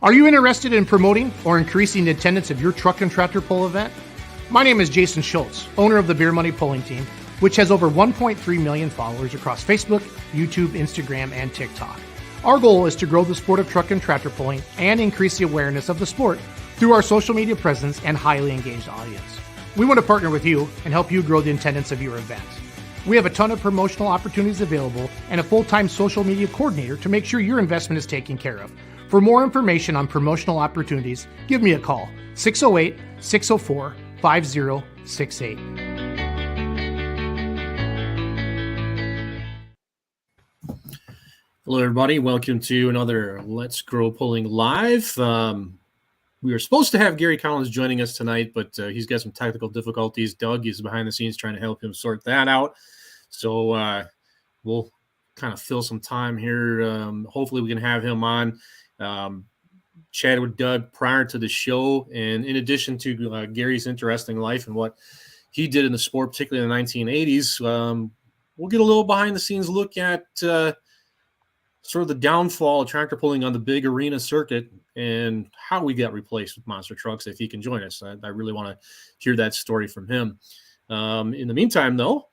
Are you interested in promoting or increasing the attendance of your truck and tractor pull event? My name is Jason Schultz, owner of the Beer Money Pulling Team, which has over 1.3 million followers across Facebook, YouTube, Instagram, and TikTok. Our goal is to grow the sport of truck and tractor pulling and increase the awareness of the sport through our social media presence and highly engaged audience. We want to partner with you and help you grow the attendance of your event. We have a ton of promotional opportunities available and a full-time social media coordinator to make sure your investment is taken care of. For more information on promotional opportunities, give me a call, 608-604-5068. Hello, everybody. Welcome to another Let's Grow Pulling Live. We were supposed to have Gary Collins joining us tonight, but he's got some technical difficulties. Doug is behind the scenes trying to help him sort that out. So we'll kind of fill some time here. Hopefully we can have him on. Chatted with Doug prior to the show, and in addition to Gary's interesting life and what he did in the sport, particularly in the 1980s, we'll get a little behind-the-scenes look at sort of the downfall of tractor pulling on the big arena circuit and how we got replaced with monster trucks. If he can join us, I really want to hear that story from him. In the meantime, though,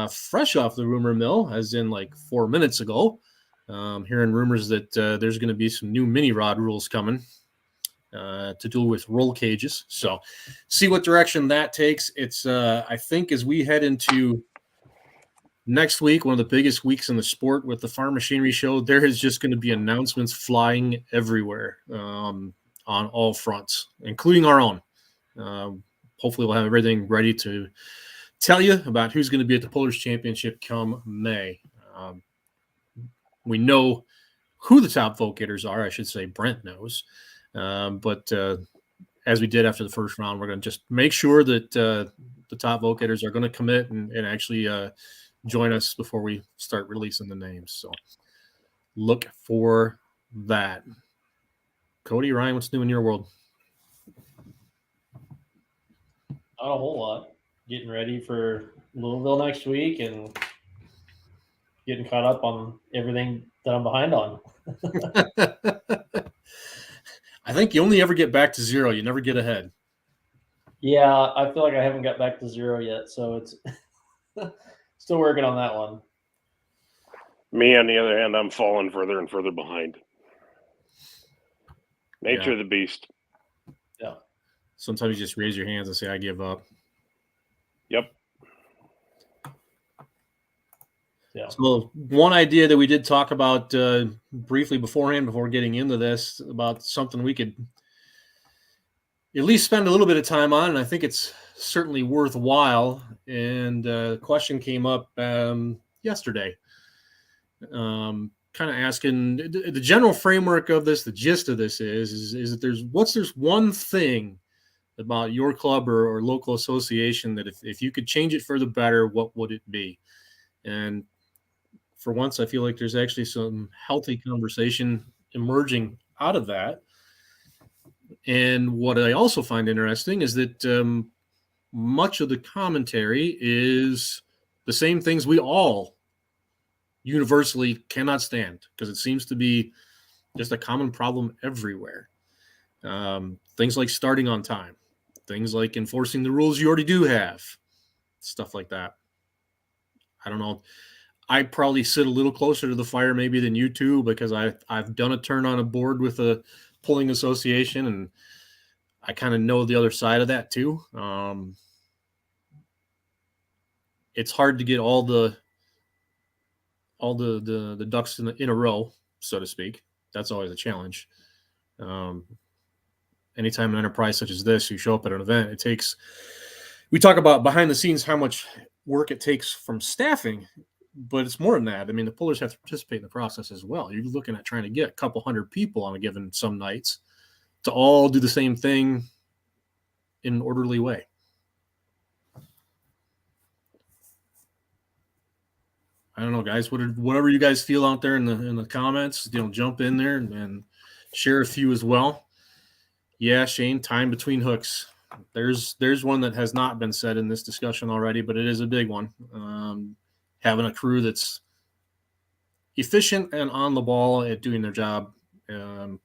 fresh off the rumor mill, as in like 4 minutes ago, hearing rumors that there's going to be some new mini rod rules coming to do with roll cages. So see what direction that takes. It's I think as we head into next week, one of the biggest weeks in the sport with the Farm Machinery Show, there is just going to be announcements flying everywhere on all fronts, including our own. Hopefully we'll have everything ready to tell you about who's going to be at the Pullers Championship come May. We know who the top vote getters are. I should say Brent knows. But as we did after the first round, we're going to just make sure that the top vote getters are going to commit and actually join us before we start releasing the names. So look for that. Cody, Ryan, what's new in your world? Not a whole lot. Getting ready for Louisville next week and getting caught up on everything that I'm behind on. I think you only ever get back to zero. You never get ahead. Yeah, I feel like I haven't got back to zero yet, so it's still working on that one. Me, on the other hand, I'm falling further and further behind. Nature of the beast. Yeah. Sometimes you just raise your hands and say, I give up. Yep. Yeah. So one idea that we did talk about briefly beforehand, before getting into this, about something we could at least spend a little bit of time on, and I think it's certainly worthwhile. And the question came up yesterday, kind of asking the general framework of this. The gist of this is that there's one thing about your club or local association that if you could change it for the better, what would it be? And for once, I feel like there's actually some healthy conversation emerging out of that. And what I also find interesting is that much of the commentary is the same things we all universally cannot stand, because it seems to be just a common problem everywhere. Things like starting on time, things like enforcing the rules you already do have, stuff like that. I don't know. I probably sit a little closer to the fire maybe than you two, because I've done a turn on a board with a pulling association, and I kind of know the other side of that too. It's hard to get all the ducks in a row, so to speak. That's always a challenge. Anytime an enterprise such as this, you show up at an event, we talk about behind the scenes how much work it takes from staffing, but it's more than that. I mean, the pullers have to participate in the process as well. You're looking at trying to get a couple hundred people on a given some nights to all do the same thing in an orderly way. I don't know, guys. Whatever you guys feel out there in the comments, jump in there and share a few as well. Yeah, Shane, time between hooks. There's one that has not been said in this discussion already, but it is a big one. Having a crew that's efficient and on the ball at doing their job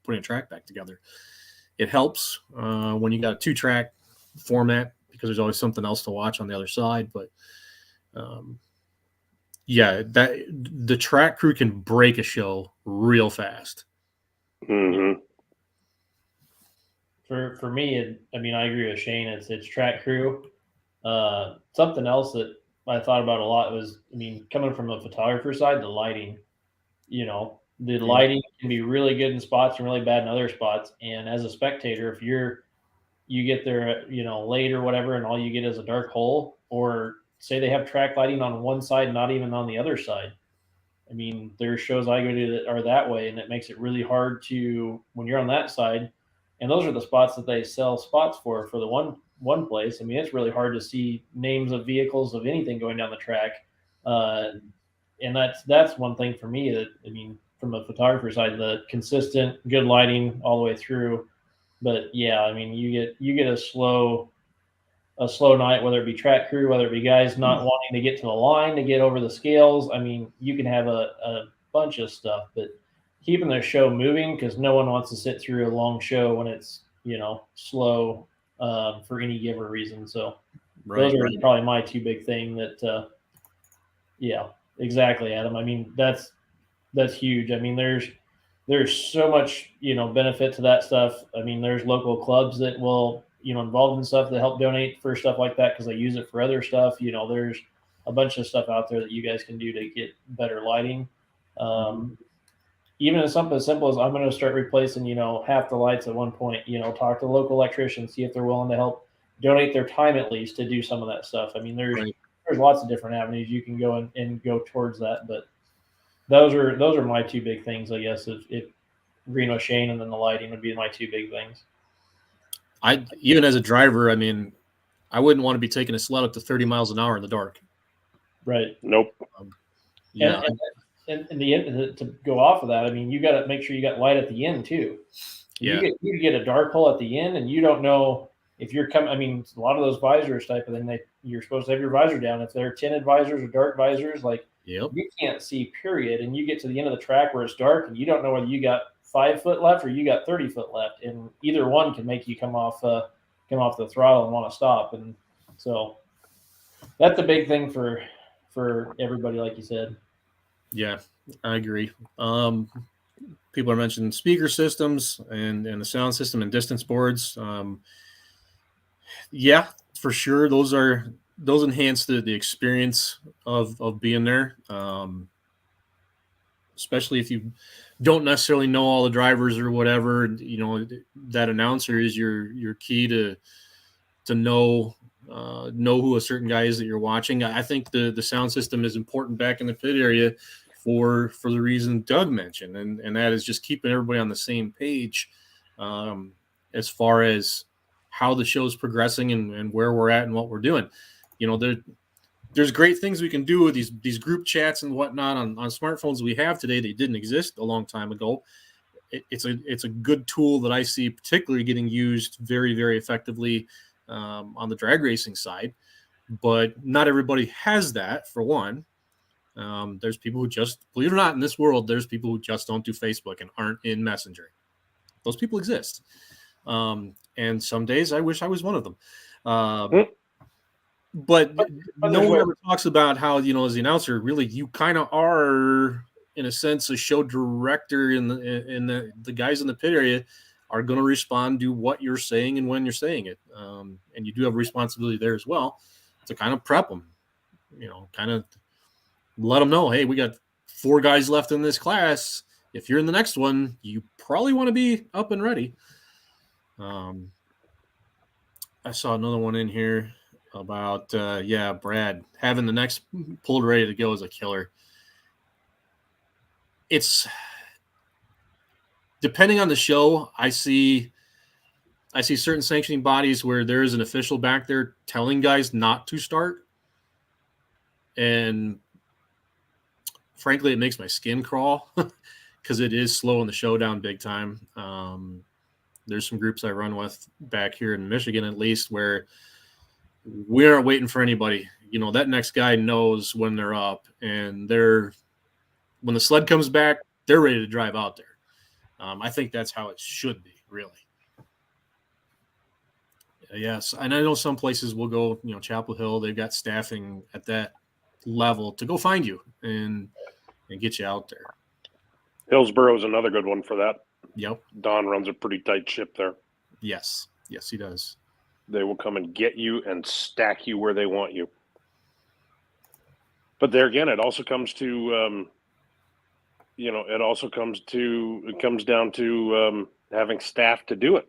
putting a track back together. It helps when you got a 2-track format because there's always something else to watch on the other side. But that the track crew can break a show real fast. Mm-hmm. For me, I agree with Shane. It's track crew. Something else that I thought about a lot was, coming from a photographer side, the lighting. The lighting can be really good in spots and really bad in other spots. And as a spectator, if you get there, late or whatever, and all you get is a dark hole, or say they have track lighting on one side, not even on the other side. There's shows I go to that are that way, and it makes it really hard to, when you're on that side, and those are the spots that they sell spots for the one place. It's really hard to see names of vehicles of anything going down the track. And that's one thing for me that, from a photographer side, the consistent good lighting all the way through. But yeah, you get a slow night, whether it be track crew, whether it be guys not wanting to get to the line to get over the scales. You can have a bunch of stuff, but keeping the show moving, because no one wants to sit through a long show when it's, slow for any given reason. So those are probably my two big thing that, yeah, exactly, Adam. That's huge. There's so much, benefit to that stuff. There's local clubs that will, involved in stuff that help donate for stuff like that because they use it for other stuff. There's a bunch of stuff out there that you guys can do to get better lighting. Even as something as simple as I'm going to start replacing, half the lights at one point, talk to local electricians, see if they're willing to help donate their time at least to do some of that stuff. There's lots of different avenues you can go and go towards that, but those are my two big things, I guess. If Green with Shane, and then the lighting would be my two big things. Even as a driver, I wouldn't want to be taking a sled up to 30 miles an hour in the dark. Right. Nope. And the end, to go off of that, you got to make sure you got light at the end too. Yeah. You get a dark hole at the end, and you don't know if you're coming. A lot of those visors type of thing, you're supposed to have your visor down. If they're tinted visors or dark visors, you can't see, period. And you get to the end of the track where it's dark, and you don't know whether you got 5 foot left or you got 30 foot left, and either one can make you come off the throttle and want to stop. And so that's a big thing for everybody, like you said. Yeah, I agree. People are mentioning speaker systems and the sound system and distance boards. Yeah, for sure. Those enhance the experience of being there. Especially if you don't necessarily know all the drivers or whatever, that announcer is your key to know who a certain guy is that you're watching. I think the sound system is important back in the pit area for the reason Doug mentioned, and that is just keeping everybody on the same page as far as how the show's progressing and where we're at and what we're doing. There's great things we can do with these group chats and whatnot on smartphones we have today that didn't exist a long time ago. It's a good tool that I see particularly getting used very, very effectively on the drag racing side, but not everybody has that, for one. There's people who just, believe it or not, in this world, there's people who just don't do Facebook and aren't in Messenger. Those people exist. And some days I wish I was one of them. But no one ever talks about how, as the announcer, really, you kind of are, in a sense, a show director, in the guys in the pit area are going to respond to what you're saying and when you're saying it. And you do have a responsibility there as well to kind of prep them, kind of let them know, hey, we got 4 guys left in this class. If you're in the next one, you probably want to be up and ready. I saw another one in here about, Brad having the next pulled ready to go is a killer. It's depending on the show. I see certain sanctioning bodies where there is an official back there telling guys not to start. And frankly, it makes my skin crawl because it is slowing the show down big time. There's some groups I run with back here in Michigan, at least, where we aren't waiting for anybody. That next guy knows when they're up, and when the sled comes back, they're ready to drive out there. I think that's how it should be, really. Yes, and I know some places will go, Chapel Hill, they've got staffing at that level to go find you and get you out there. Hillsborough is another good one for that. Yep. Don runs a pretty tight ship there. Yes, he does. They will come and get you and stack you where they want you. But there again, it also comes to, it comes down to having staff to do it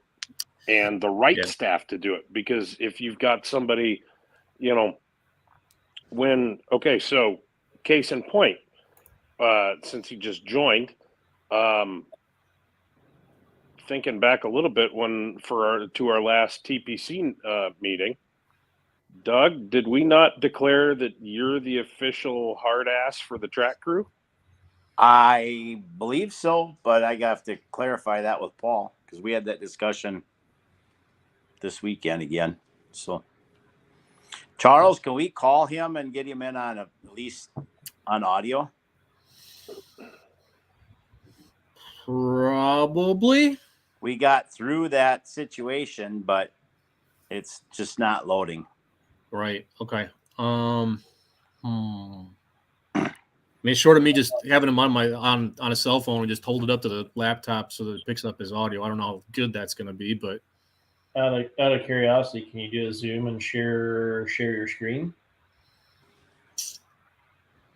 and the right staff to do it. Because if you've got somebody, so case in point, since he just joined, thinking back a little bit to our last TPC meeting, Doug, did we not declare that you're the official hard ass for the track crew? I believe so, but I have to clarify that with Paul because we had that discussion this weekend again. So, Charles, can we call him and get him in on at least on audio? Probably. We got through that situation, but it's just not loading. Right. Okay. I mean, short of me just having him on a cell phone and just hold it up to the laptop so that it picks up his audio. I don't know how good that's going to be, but out of curiosity, can you do a Zoom and share your screen?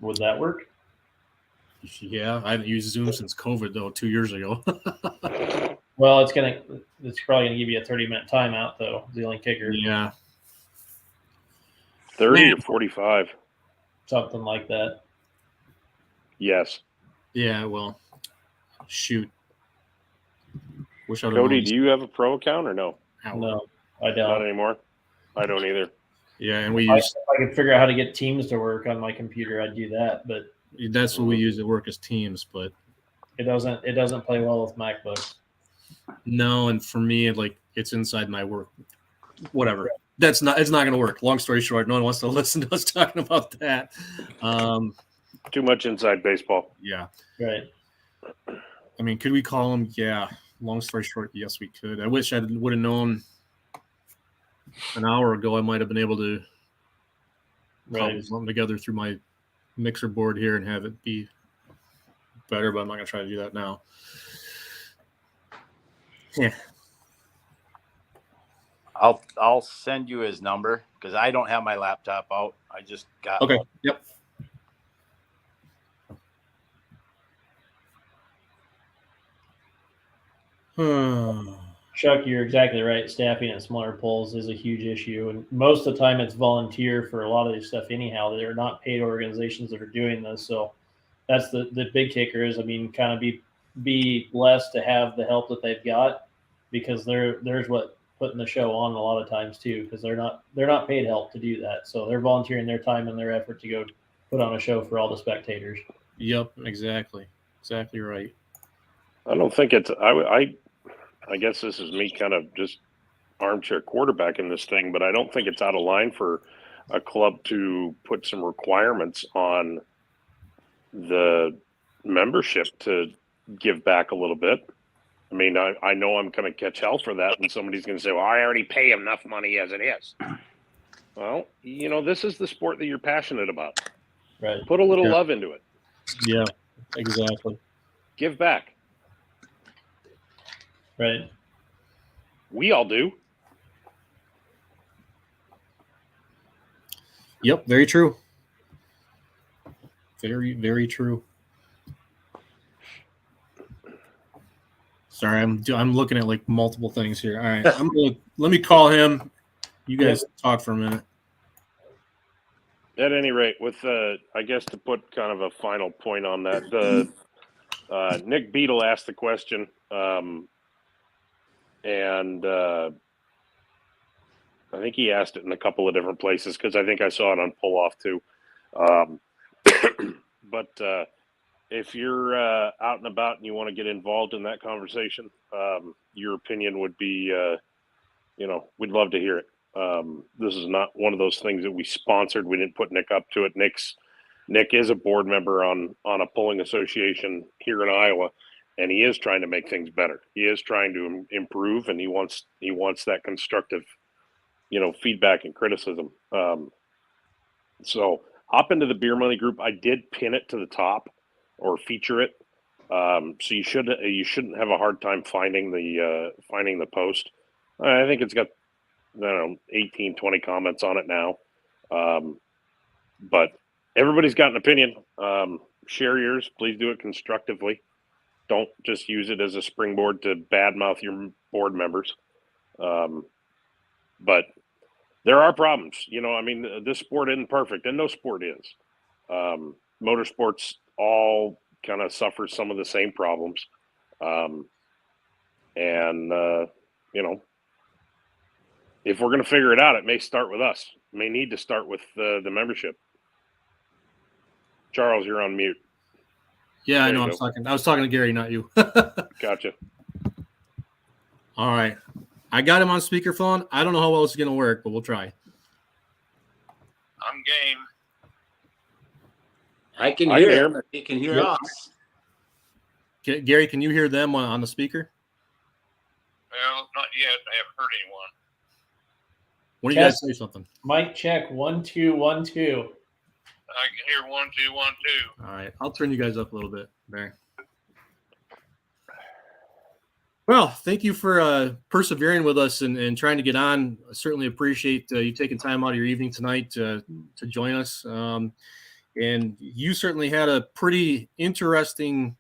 Would that work? Yeah, I haven't used Zoom since COVID though, 2 years ago. Well, it's probably gonna give you a 30-minute timeout though. The only kicker. Yeah. 30 or 45. Something like that. Yes. Yeah, well, shoot. Wish I'd Cody, do you have a pro account or no? No, I don't. Not anymore. I don't either. Yeah, and we If I could figure out how to get Teams to work on my computer, I'd do that. But that's what we use at work as Teams, but it doesn't play well with MacBooks. No, and for me, it's inside my work. Whatever. It's not going to work. Long story short, no one wants to listen to us talking about that. Too much inside baseball. Yeah. Right. I mean, could we call him? Yeah. Long story short, yes, we could. I wish I would have known an hour ago. I might have been able to cobble something together through my mixer board here and have it be better, but I'm not going to try to do that now. Yeah. I'll send you his number because I don't have my laptop out. I just got okay. one. Yep. Chuck, you're exactly right. Staffing at smaller polls is a huge issue, and most of the time it's volunteer for a lot of this stuff. Anyhow, they're not paid organizations that are doing this, so that's the big kicker. Is kind of be blessed to have the help that they've got because there's what putting the show on a lot of times too because they're not paid help to do that, so they're volunteering their time and their effort to go put on a show for all the spectators. Yep, exactly right. I don't think it's I guess this is me kind of just armchair quarterbacking this thing, but I don't think it's out of line for a club to put some requirements on the membership to give back a little bit. I mean, I know I'm going to catch hell for that, and somebody's going to say, well, I already pay enough money as it is. Well, this is the sport that you're passionate about. Right. Put a little love into it. Yeah, exactly. Give back. Right. We all do. Yep, very true. Very, very true. Sorry, I'm looking at multiple things here. All right, let me call him. You guys talk for a minute. At any rate, with I guess to put kind of a final point on that, Nick Beadle asked the question, and I think he asked it in a couple of different places because I think I saw it on Pull Off too. But if you're out and about and you want to get involved in that conversation, your opinion would be, we'd love to hear it. This is not one of those things that we sponsored. We didn't put Nick up to it. Nick is a board member on a polling association here in Iowa, and he is trying to make things better. He is trying to improve, and he wants that constructive, feedback and criticism. So hop into the Beer Money group. I did pin it to the top or feature it, so you shouldn't have a hard time finding the post. I think it's got 18, 20 comments on it now, but everybody's got an opinion. Share yours. Please do it constructively. Don't just use it as a springboard to badmouth your board members. But there are problems. This sport isn't perfect, and no sport is. Motorsports all kind of suffer some of the same problems. If we're going to figure it out, it may start with us. It may need to start with the membership. Charles, you're on mute. Yeah, There I know. I was talking to Gary, not you. Gotcha. All right. I got him on speakerphone. I don't know how well it's going to work, but we'll try. I'm game. I can I hear hear him. He can hear Yep. us. Gary, can you hear them on the speaker? Well, not yet. I haven't heard anyone. When do you guys say something? Mic check 1 2 1 2. I can hear 1 2 1 2. All right. I'll turn you guys up a little bit. There. Well, thank you for persevering with us and trying to get on. I certainly appreciate you taking time out of your evening tonight to join us. And you certainly had a pretty interesting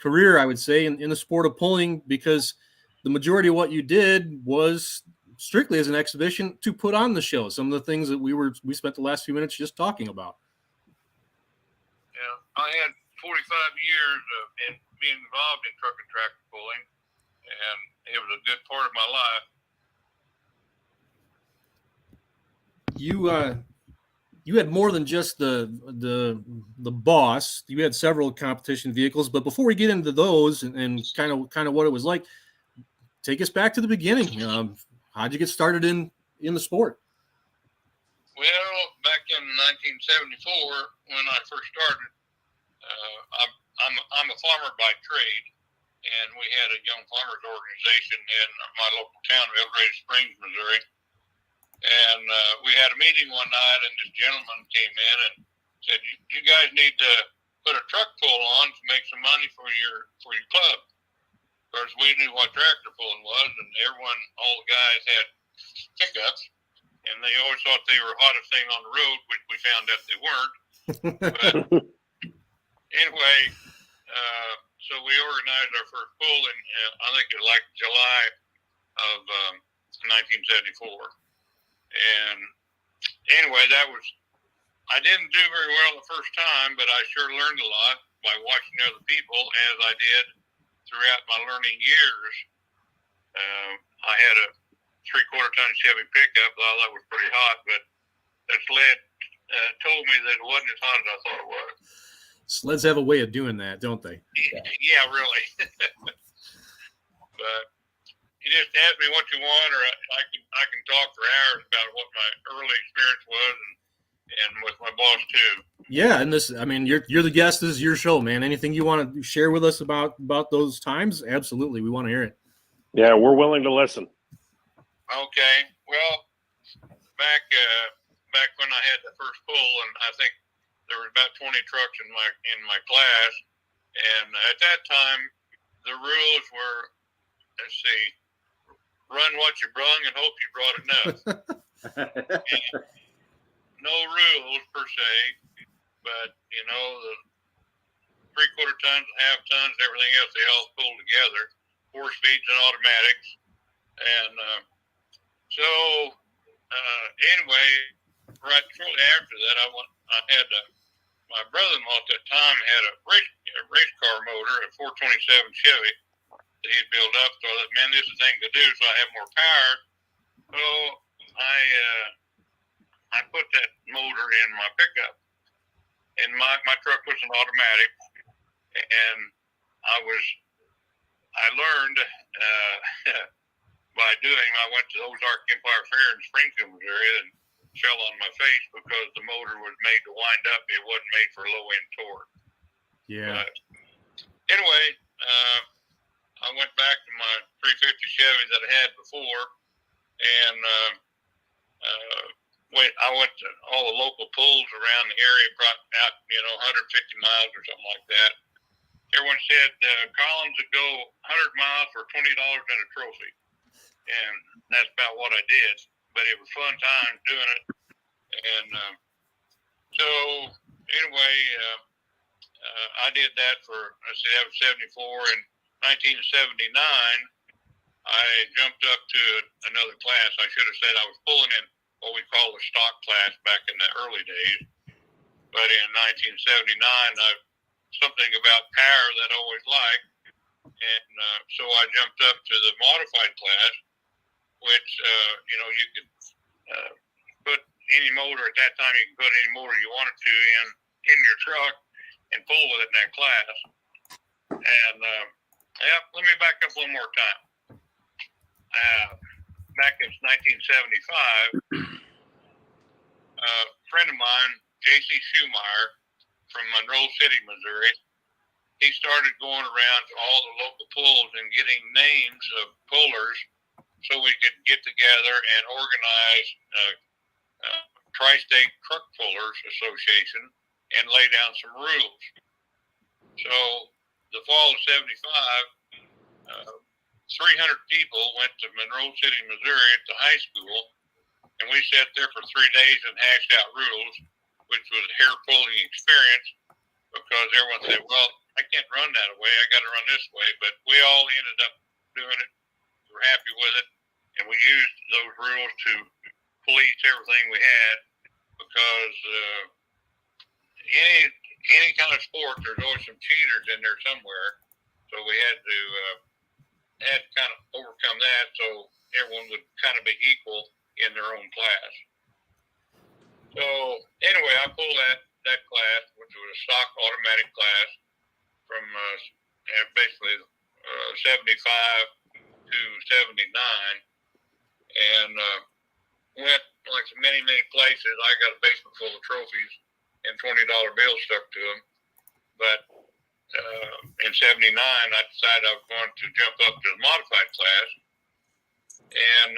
career, I would say, in the sport of pulling, because the majority of what you did was strictly as an exhibition to put on the show. Some of the things that we spent the last few minutes just talking about. Yeah, I had 45 years of being involved in truck and tractor pulling, and it was a good part of my life. You had more than just the boss. You had several competition vehicles, but before we get into those and kind of what it was like, take us back to the beginning. How'd you get started in the sport? Well, back in 1974, when I first started, I'm a farmer by trade, and we had a young farmers organization in my local town of El Dorado Springs, Missouri. And we had a meeting one night, and this gentleman came in and said, "You guys need to put a truck pull on to make some money for your club." Of course, we knew what tractor pulling was, and all the guys had pickups, and they always thought they were the hottest thing on the road, which we found out they weren't. But anyway, so we organized our first pull in, I think it was like July of 1974. And anyway, I didn't do very well the first time, but I sure learned a lot by watching other people, as I did throughout my learning years. I had a 3/4-ton Chevy pickup. I thought that was pretty hot, but that sled told me that it wasn't as hot as I thought it was. Sleds have a way of doing that, don't they? Yeah, really. But you just ask me what you want, or I can talk for hours about what my early experience was, and with my boss too. Yeah, and you're the guest. This is your show, man. Anything you want to share with us about those times? Absolutely, we want to hear it. Yeah, we're willing to listen. Okay. Well, back when I had the first pull, and I think there were about 20 trucks in my class, and at that time the rules were, let's see, run what you brung and hope you brought enough. No rules per se, but the 3/4 tons, half tons, everything else, they all pull together, 4 speeds and automatics. And anyway, right shortly after that, my brother-in-law at that time had a race car motor, a 427 Chevy that he'd built up. So I thought, man, this is the thing to do, so I have more power. So I put that motor in my pickup, and my truck was an automatic, and I learned by doing. I went to the Ozark Empire Fair in Springfield, Missouri, and fell on my face because the motor was made to wind up. It wasn't made for low end torque. Yeah. But anyway, I went back to my 350 Chevy that I had before, and I went to all the local pools around the area, brought out 150 miles or something like that. Everyone said Collins would go 100 miles for $20 and a trophy, and that's about what I did. But it was a fun time doing it, and so anyway, I did that for that was 74. In 1979, I jumped up to another class. I should have said I was pulling in what we call the stock class back in the early days. But in 1979, something about power that I always liked, and so I jumped up to the modified class, which you could put any motor at that time. You can put any motor you wanted to in your truck and pull with it in that class. And let me back up one more time. Back in 1975, a friend of mine, J.C. Schumeyer from Monroe City, Missouri, he started going around to all the local pools and getting names of pullers so we could get together and organize Tri-State Truck Pullers Association and lay down some rules. So the fall of 75, 300 people went to Monroe City, Missouri at the high school, and we sat there for 3 days and hashed out rules, which was a hair-pulling experience because everyone said, well, I can't run that way. I got to run this way. But we all ended up doing it. We were happy with it, and we used those rules to police everything we had because any kind of sport, there's always some cheaters in there somewhere. So we had to kind of overcome that so everyone would kind of be equal in their own class. So anyway, I pulled that class, which was a stock automatic class from basically 75 to 79, and went like many places. I got a basement full of trophies and $20 bills stuck to them. But in 79, I decided I was going to jump up to the modified class. And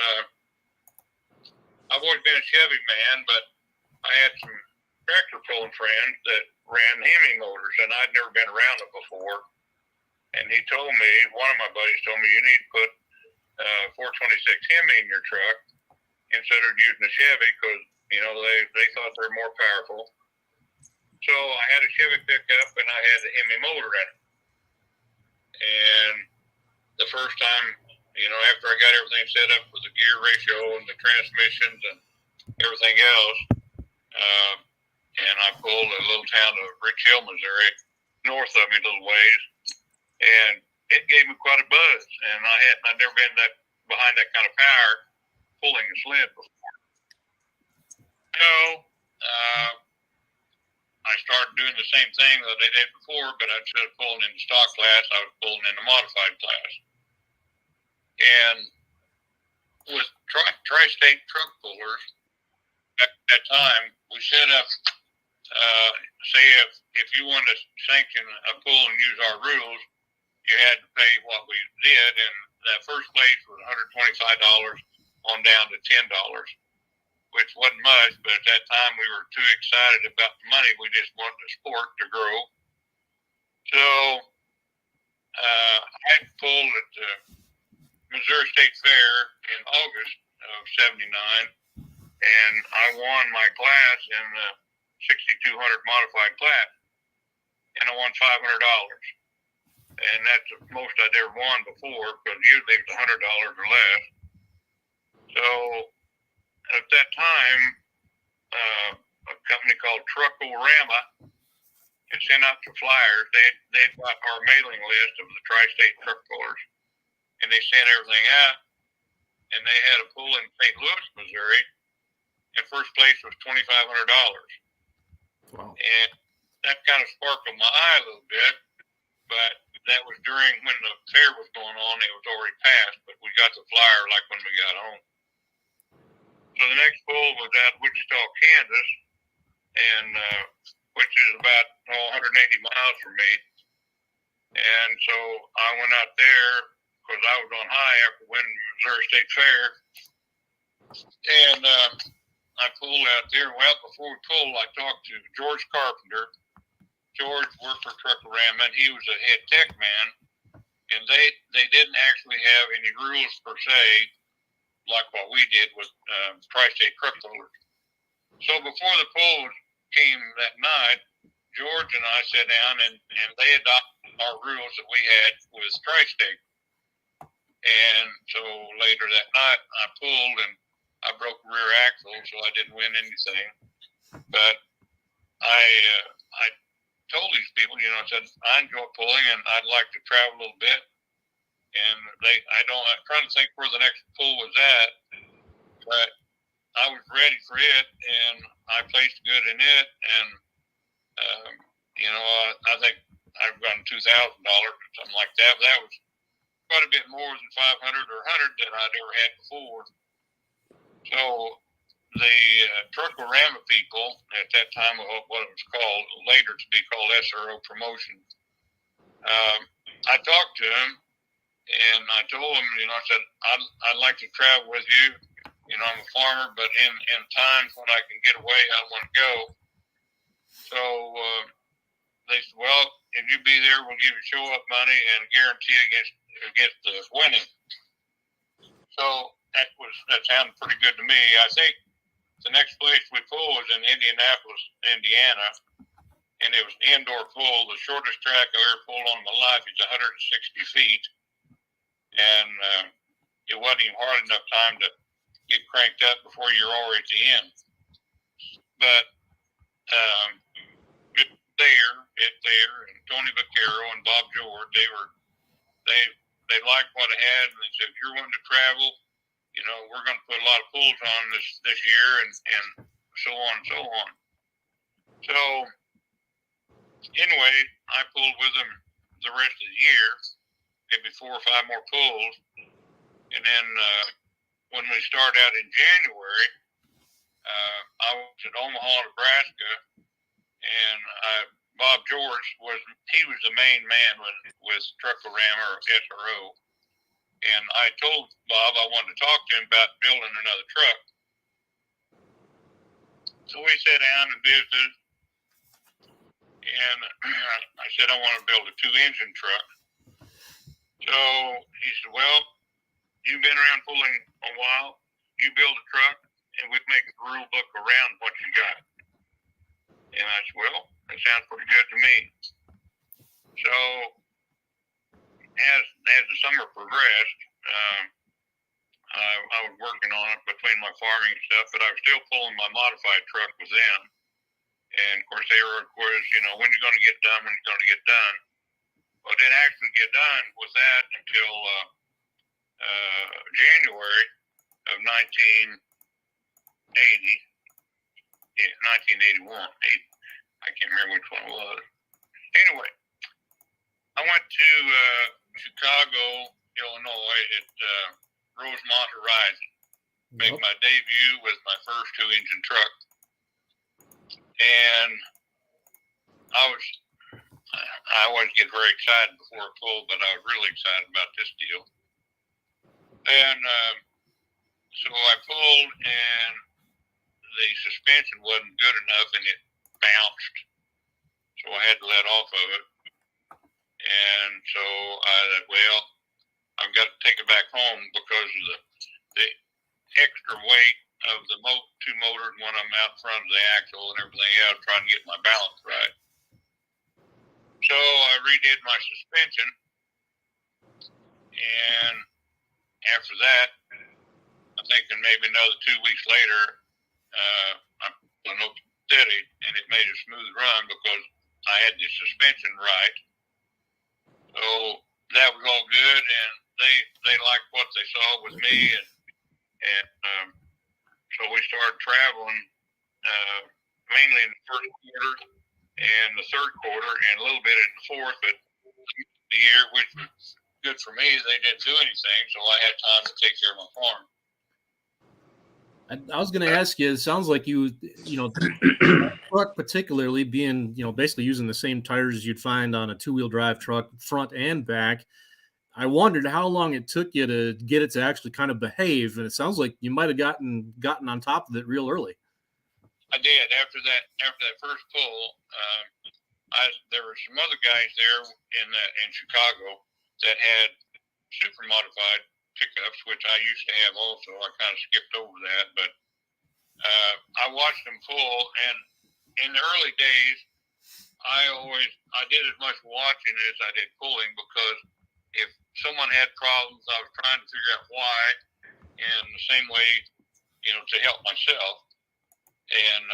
I've always been a Chevy man, but I had some tractor pulling friends that ran Hemi motors, and I'd never been around them before. And he told me, one of my buddies told me, you need to put 426 Hemi in your truck instead of using a Chevy because, they thought they're more powerful. So I had a Chevy pickup, and I had the Hemi motor in it. And the first time, after I got everything set up with the gear ratio and the transmissions and everything else, and I pulled a little town of Rich Hill, Missouri, north of me a little ways, and it gave me quite a buzz. And I'd never been behind that kind of power pulling a sled before. So I started doing the same thing that I did before, but instead of pulling in the stock class, I was pulling in the modified class. And with Tri-State Truck Pullers, at that time, we set up, say if you wanted to sanction a pull and use our rules, you had to pay what we did, and that first place was $125 on down to $10, which wasn't much, but at that time we were too excited about the money. We just wanted the sport to grow. So I had pulled at the Missouri State Fair in August of 79, and I won my class in the 6200 modified class, and I won $500. And that's the most I'd ever won before, because usually it's $100 or less. So at that time, a company called Truckorama had sent out the flyers. They'd got our mailing list of the Tri-State Truck Pullers, and they sent everything out. And they had a pool in St. Louis, Missouri, and first place was $2,500. Wow. And that kind of sparkled my eye a little bit, but that was during when the fair was going on. It was already passed, but we got the flyer like when we got home. So the next pool was at Wichita, Kansas, and which is about 180 miles from me. And so I went out there because I was on high after winning the Missouri State Fair. And I pulled out there. Well, before we pulled, I talked to George Carpenter. George worked for Truckorama, and he was a head tech man. And they didn't actually have any rules per se, like what we did with Tri-State truck loaders. So before the pull came that night, George and I sat down and they adopted our rules that we had with Tri-State. And so later that night, I pulled and I broke the rear axle, so I didn't win anything. But I told these people, you know, I said, I enjoy pulling and I'd like to travel a little bit. And I'm trying to think where the next pull was at, but I was ready for it and I placed good in it. And, you know, I think I've gotten $2,000 or something like that. But that was quite a bit more than 500 or 100 that I'd ever had before. So the Truckorama people at that time, what it was called, later to be called SRO Promotion, I talked to them and I told them, you know, I said, I'd like to travel with you. You know, I'm a farmer, but in times when I can get away, I want to go. So they said, well, if you be there, we'll give you show-up money and a guarantee against the winning. So that sounded pretty good to me. I think the next place we pulled was in Indianapolis, Indiana, and it was an indoor pull. The shortest track I ever pulled on my life is 160 feet, and it wasn't even hard enough time to get cranked up before you're already at the end. But Ed Thayer and Tony Vaccaro and Bob George, they liked what I had, and they said, if you're wanting to travel, you know, we're going to put a lot of pulls on this year, and so on and so on. So anyway, I pulled with them the rest of the year, maybe 4 or 5 more pulls, and then when we started out in January, I was at Omaha, Nebraska, and Bob George was the main man with Truckorama or SRO. And I told Bob I wanted to talk to him about building another truck. So we sat down and visited, and I said, I want to build a 2-engine truck. So he said, well, you've been around pulling a while. You build a truck, and we'd make a rule book around what you got. And I said, well, that sounds pretty good to me. So as the summer progressed, I was working on it between my farming and stuff, but I was still pulling my modified truck with them. And of course, they were, you know, when you're going to get done, Well, it didn't actually get done with that until January of 1981. I can't remember which one it was. Anyway, I went to Chicago, Illinois at Rosemont Horizon. Make my debut with my first 2-engine truck. And I always get very excited before a pull, but I was really excited about this deal. And so I pulled, and the suspension wasn't good enough, and it bounced. So I had to let off of it. And so I thought, well, I've got to take it back home because of the extra weight of the 2 motors, one of them out front of the axle and everything else, trying to get my balance right. So I redid my suspension, and after that, I'm thinking maybe another 2 weeks later, I put it steady, and it made a smooth run because I had the suspension right. So that was all good, and they liked what they saw with me, and so we started traveling mainly in the first quarter and the third quarter, and a little bit in the fourth. But the year, which was good for me, they didn't do anything, so I had time to take care of my farm. I was going to ask you. It sounds like you truck, particularly being, basically using the same tires you'd find on a two-wheel drive truck, front and back, I wondered how long it took you to get it to actually kind of behave. And it sounds like you might have gotten on top of it real early. I did after that first pull. There were some other guys there in Chicago that had super modified pickups, which I used to have also. I kind of skipped over that, but I watched them pull, and in the early days, I did as much watching as I did pulling, because if someone had problems, I was trying to figure out why, and the same way, to help myself. And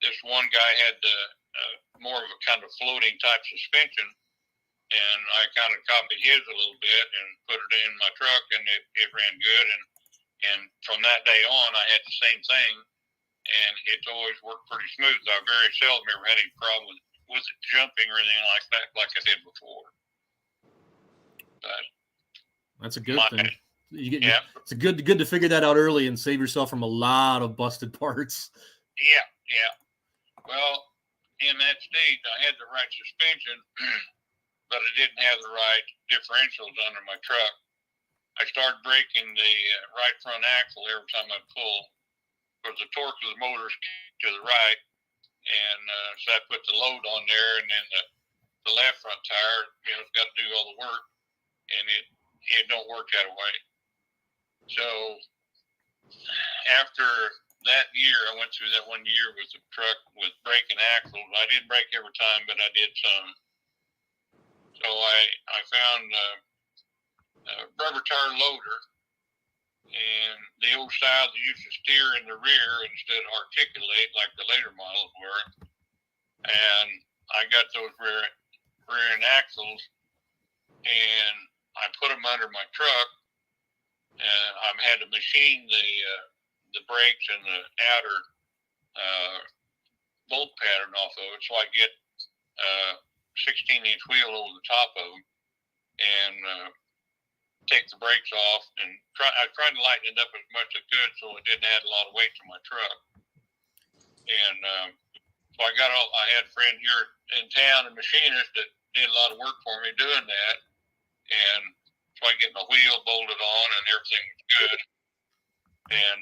this one guy had more of a kind of floating type suspension, and I kind of copied his a little bit and put it in my truck, and it ran good. And from that day on, I had the same thing, and it's always worked pretty smooth. I very seldom ever had any problem with it jumping or anything like that, like I did before. But that's a good thing. It's good to figure that out early and save yourself from a lot of busted parts. Yeah. Well, in that stage, I had the right suspension, but I didn't have the right differentials under my truck. I started braking the right front axle every time I pull, because the torque of the motor's to the right, and so I put the load on there, and then the left front tire, it's got to do all the work, and it don't work that way. So after that year, I went through that 1 year with the truck with braking axles. I didn't brake every time, but I did some. So I found a rubber tire loader, and the old style that used to steer in the rear instead of articulate like the later models were. And I got those rear end axles, and I put them under my truck, and I had to machine the brakes and the outer bolt pattern off of it, so I get 16-inch wheel over the top of them, and take the brakes off, and I tried to lighten it up as much as I could so it didn't add a lot of weight to my truck. And so I had a friend here in town, a machinist, that did a lot of work for me doing that, and so I get my wheel bolted on and everything was good. And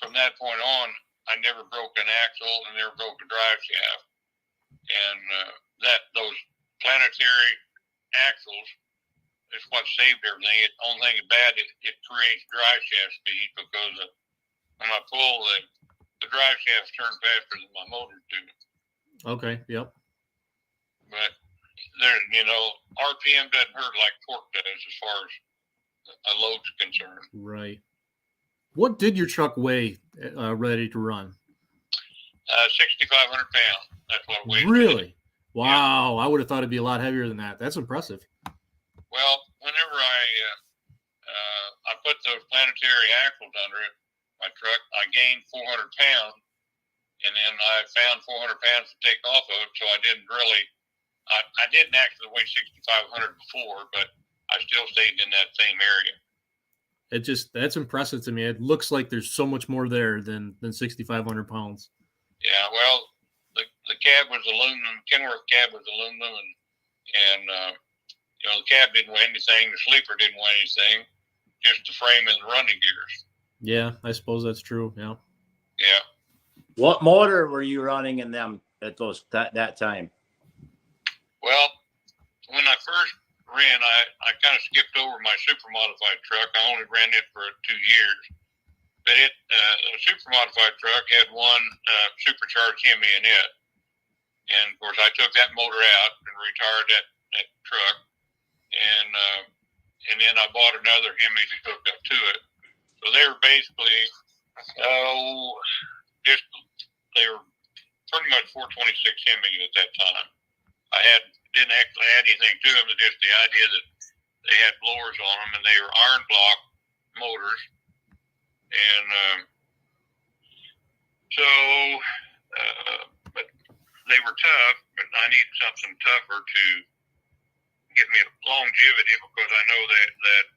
from that point on, I never broke an axle and never broke a drive shaft. And those planetary axles is what saved everything. The only thing bad is it creates drive shaft speed, because when I pull, the drive shafts turn faster than my motors do. Okay, yep. But RPM doesn't hurt like torque does as far as a load's concerned. Right. What did your truck weigh ready to run? 6,500 pounds. That's what it weighed. Really? Wow. Yeah. I would have thought it'd be a lot heavier than that. That's impressive. Well, whenever I put those planetary axles under it, my truck, I gained 400 pounds, and then I found 400 pounds to take off of it, so I didn't really, I didn't actually weigh 6,500 before, but I still stayed in that same area. That's impressive to me. It looks like there's so much more there than 6,500 pounds. Yeah, well, the cab was aluminum. Kenworth cab was aluminum, and the cab didn't weigh anything. The sleeper didn't weigh anything. Just the frame and the running gears. Yeah, I suppose that's true. Yeah. Yeah. What motor were you running in them at that time? Well, when I first ran, I kind of skipped over my super modified truck. I only ran it for 2 years. But the super modified truck had one supercharged Hemi in it. And of course, I took that motor out and retired that truck. And then I bought another Hemi to hook up to it. So they were basically, they were pretty much 426 Hemis at that time. I didn't actually add anything to them, just the idea that they had blowers on them, and they were iron block motors. And but they were tough, but I needed something tougher to get me longevity, because I know that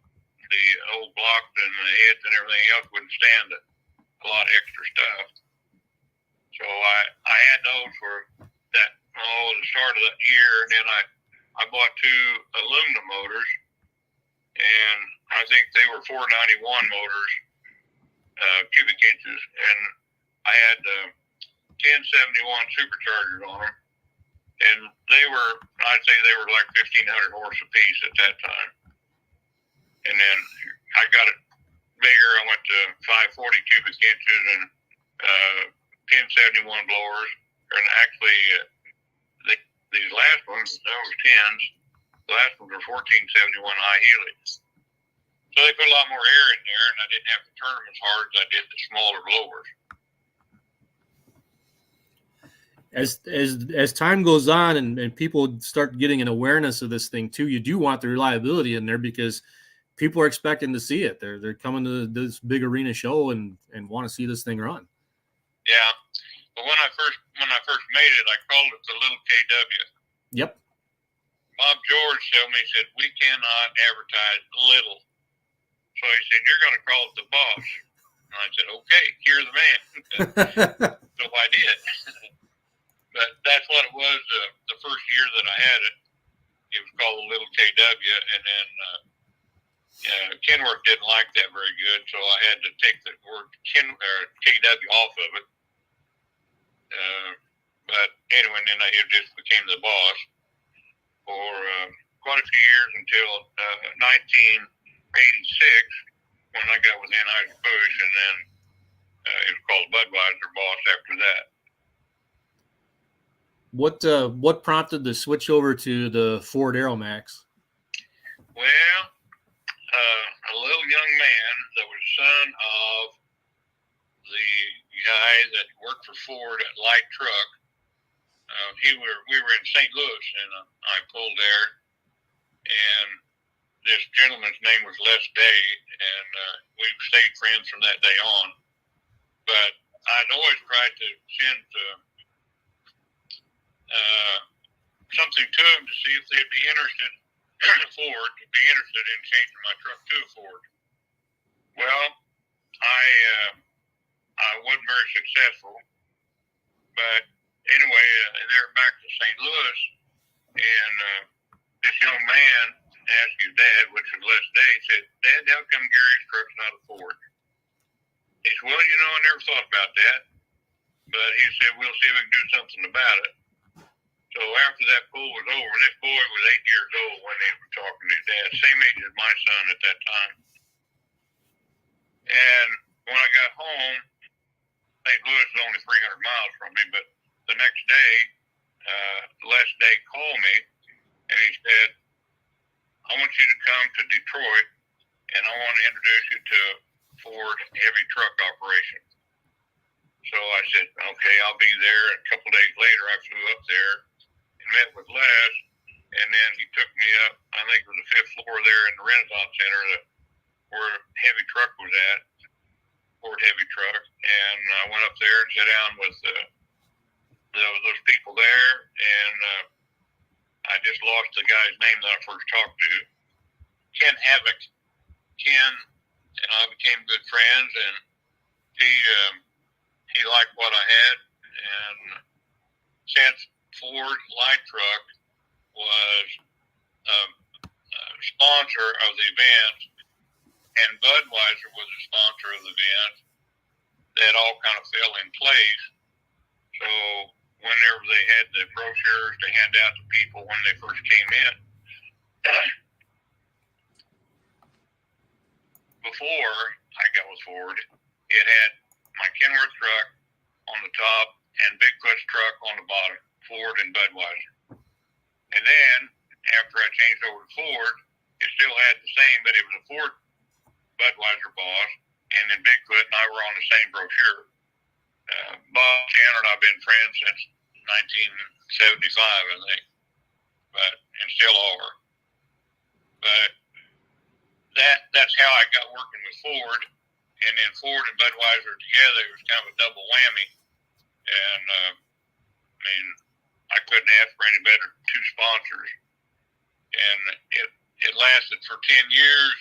the old blocks and the heads and everything else wouldn't stand a lot of extra stuff. So I had those for that the start of that year, and then I bought 2 aluminum motors, and I think they were 491 motors, cubic inches, and I had 1071 superchargers on them, and I'd say they were like 1,500 horse a piece at that time. And then I got it bigger. I went to 540 cubic inches and 1071 blowers, and actually these last ones, those 10s, the last ones were 1471 high helix. So they put a lot more air in there, and I didn't have to turn them as hard as I did the smaller blowers. As time goes on and people start getting an awareness of this thing too, you do want the reliability in there because people are expecting to see it. They're coming to this big arena show and want to see this thing run. Yeah, but when I first made it, I called it the Little KW. Yep. Bob George told me, he said, we cannot advertise little. So he said, you're going to call it the Boss. And I said, okay, you're the man. So I did. But that's what it was the first year that I had it. It was called the Little KW. And then Kenworth didn't like that very good, so I had to take the word KW off of it. But anyway, then it just became the Boss for quite a few years until 1986, when I got with Anheuser-Busch, and then it was called Budweiser Boss after that. What prompted the switch over to the Ford Aeromax? Well, a little young man that was son of the guy that worked for Ford at Light Truck. We were in St. Louis, and I pulled there, and this gentleman's name was Les Day, and we stayed friends from that day on. But I'd always tried to send something to them to see if they'd be interested, Ford, to be interested in changing my truck to a Ford. Well, I wasn't very successful, but anyway, they're back to St. Louis, and this young man asked his dad, which was Les Day, said, Dad, how come Gary's truck's not a Ford? He said, well, I never thought about that, but he said, we'll see if we can do something about it. So after that pool was over, and this boy was 8 years old when he was talking to his dad, same age as my son at that time. And when I got home, St. Louis is only 300 miles from me, but the next day, Les Day called me, and he said, I want you to come to Detroit, and I want to introduce you to Ford heavy truck operation. So I said, okay, I'll be there. A couple of days later, I flew up there and met with Les, and then he took me up, I think it was the 5th floor there in the Renaissance Center where heavy truck was at, Ford heavy truck, and I went up there and sat down with those people there, and I just lost the guy's name that I first talked to, Ken Havoc. Ken and I became good friends, and he liked what I had, and since Ford Light Truck was a sponsor of the event, and Budweiser was a sponsor of the event, that all kind of fell in place. So whenever they had the brochures to hand out to people when they first came in, before I got with Ford, it had my Kenworth truck on the top and Bigfoot's truck on the bottom, Ford and Budweiser. And then after I changed over to Ford, it still had the same, but it was a Ford Budweiser Boss, and then Bigfoot and I were on the same brochure. Bob Chandler and I've been friends since 1975, I think, and still are. But that's how I got working with Ford, and then Ford and Budweiser together, it was kind of a double whammy. And I couldn't ask for any better two sponsors. And it lasted for 10 years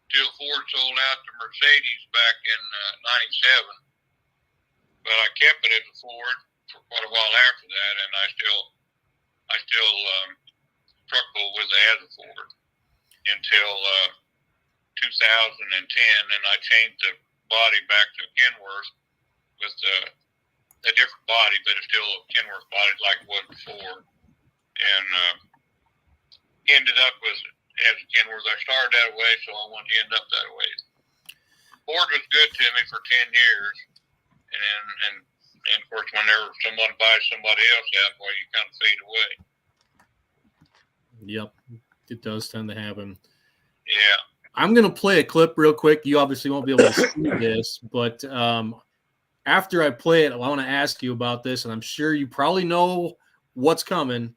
till Ford sold out to Mercedes back in 97. but I kept it as a Ford for quite a while after that, and I still truck pull with it as a Ford until 2010, and I changed the body back to Kenworth with a different body, but it's still a Kenworth body like it was before, and ended up with as a Kenworth. I started that way, so I wanted to end up that way. Ford was good to me for 10 years, and of course, whenever someone buys somebody else out, well, you kind of fade away. Yep, it does tend to happen. Yeah. I'm going to play a clip real quick. You obviously won't be able to see this, but after I play it, I want to ask you about this, and I'm sure you probably know what's coming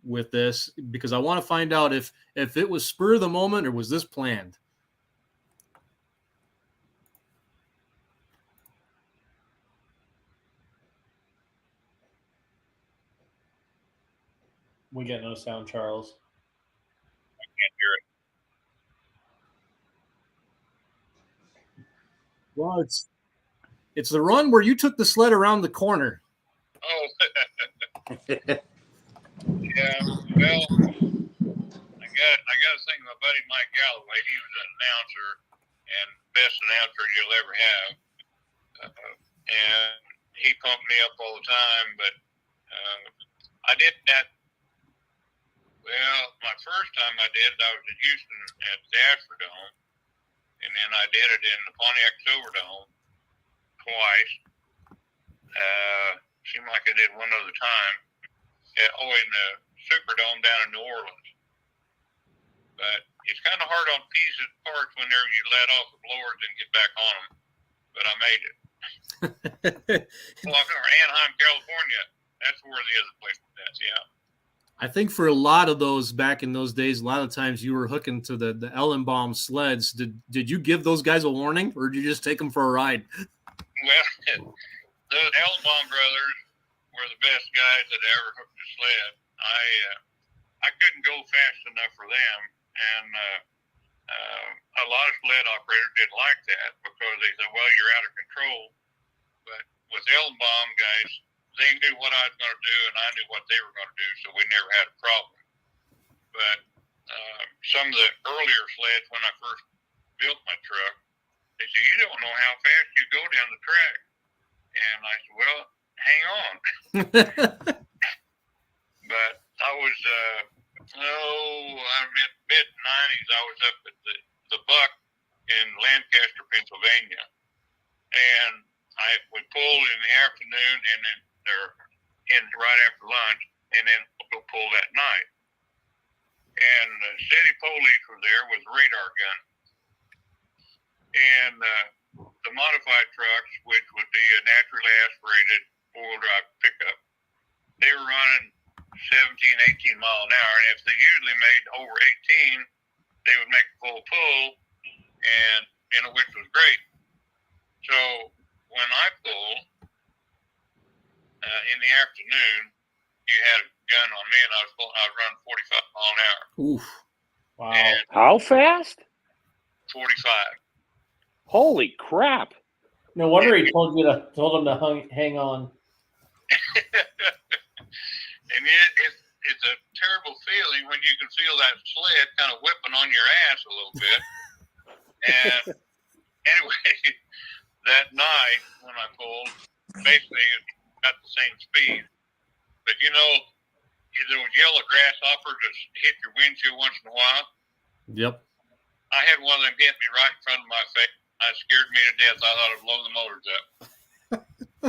with this, because I want to find out if it was spur of the moment or was this planned. We get no sound, Charles. I can't hear it. Well, it's the run where you took the sled around the corner. Oh, yeah. Well, I got to think of my buddy Mike Galloway. He was an announcer and best announcer you'll ever have, and he pumped me up all the time. But I did that. Well, my first time I did it, I was in Houston at the Astrodome, and then I did it in the Pontiac Silverdome twice. Seemed like I did one other time. In the Superdome down in New Orleans. But it's kind of hard on pieces parts whenever you let off the blowers and get back on them. But I made it. Well, Anaheim, California. That's where the other place was at. Yeah. I think for a lot of those back in those days, a lot of times you were hooking to the Ellenbaum sleds. Did you give those guys a warning, or did you just take them for a ride? Well, the Ellenbaum brothers were the best guys that ever hooked a sled. I couldn't go fast enough for them, and a lot of sled operators didn't like that because they said, "Well, you're out of control." But with Ellenbaum guys, they knew what I was going to do, and I knew what they were going to do, so we never had a problem. But some of the earlier sleds, when I first built my truck, they said, "You don't know how fast you go down the track." And I said, "Well, hang on." But I was, I'm in mid-90s. I was up at the Buck in Lancaster, Pennsylvania. And we pulled in the afternoon and then right after lunch, and then we'll pull that night. And the city police were there with a radar gun. And the modified trucks, which would be a naturally aspirated four-wheel drive pickup, they were running 17, 18 mile an hour. And if they usually made over 18, they would make a full pull, and which was great. So when I pulled in the afternoon, you had a gun on me, and I was running 45 mile an hour. Oof. Wow. And How fast? 45. Holy crap. No wonder he told him to hang on. And it's a terrible feeling when you can feel that sled kind of whipping on your ass a little bit. And anyway, that night when I pulled, basically it got the same speed. But those yellow grasshoppers that hit your windshield once in a while. Yep. I had one of them hit me right in front of my face. It scared me to death. I thought I'd blow the motors up.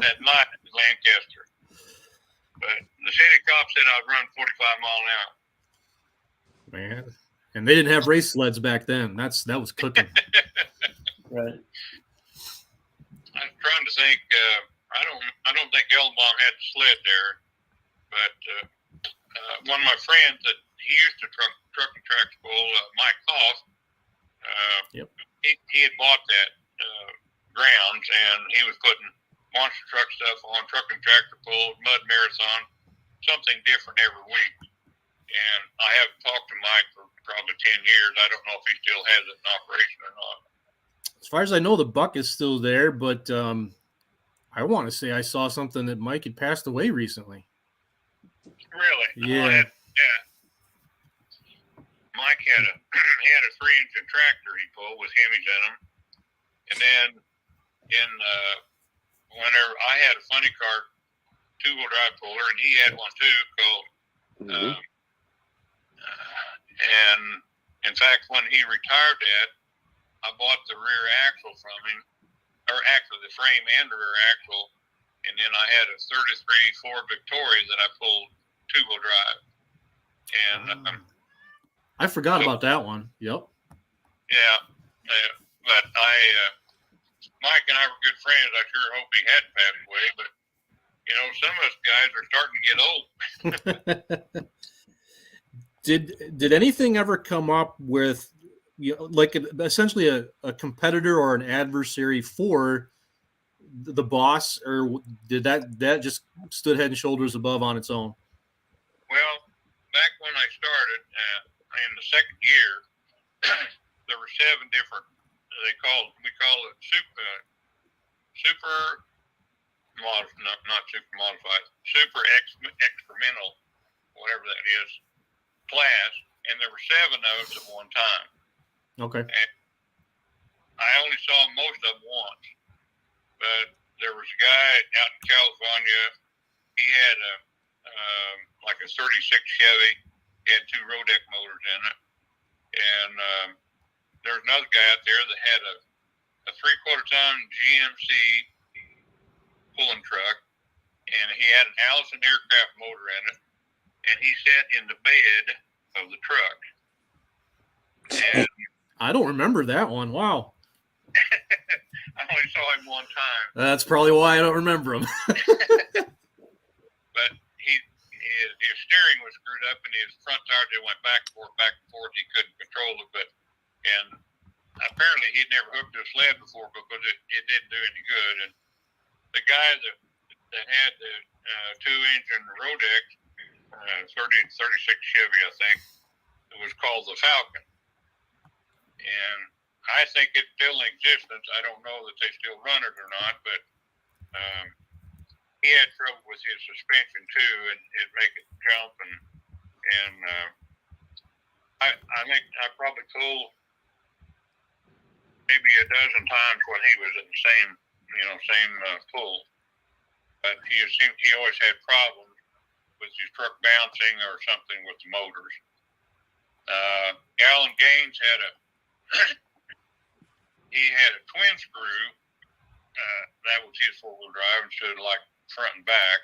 That night in Lancaster. But the city cop said I'd run 45 mile an hour. Man. And they didn't have race sleds back then. That was cooking. Right. I'm trying to think. I don't think Ellenbaum had the sled there, but one of my friends that he used to truck and tractor pull, Mike Hoff. Yep. He had bought that grounds, and he was putting monster truck stuff on, truck and tractor pull, mud marathon, something different every week. And I haven't talked to Mike for probably 10 years. I don't know if he still has it in operation or not. As far as I know, the Buck is still there, but I want to say I saw something that Mike had passed away recently. Really? Yeah. Yeah. Mike had a 3-engine tractor he pulled with Hemis in them, and then whenever I had a funny car 2-wheel drive puller, and he had one too called. And in fact, when he retired that, I bought the rear axle from him, or actually the frame and the rear axle, and then I had a 33 Ford Victoria that I pulled 2-wheel drive. And I forgot about that one. Yep. yeah, but Mike and I were good friends. I sure hope he hadn't passed away, but some of us guys are starting to get old. Did anything ever come up with essentially a competitor or an adversary for the boss, or did that just stood head and shoulders above on its own? Well, back when I started in the second year, there were 7 different. We call it super modified, not super modified, super experimental, whatever that is, class, and there were 7 of us at one time. Okay. And I only saw most of them once, but there was a guy out in California. He had like a 36 Chevy. He had 2 Rodeck motors in it, and there was another guy out there that had a 3/4 ton GMC pulling truck, and he had an Allison aircraft motor in it, and he sat in the bed of the truck. And I don't remember that one. Wow. I only saw him one time. That's probably why I don't remember him. But his steering was screwed up, and his front tires, they went back and forth. He couldn't control it, and apparently he'd never hooked to a sled before because it didn't do any good. And the guy that had the 2-engine Rodeck, 36 Chevy, I think, it was called the Falcon. And I think it's still in existence. I don't know that they still run it or not, but he had trouble with his suspension too, and it make it jump. And I think I probably pulled maybe a dozen times when he was in the same pull. But he always had problems with his truck bouncing or something with the motors. Alan Gaines had a twin screw. That was his 4-wheel drive instead of like front and back.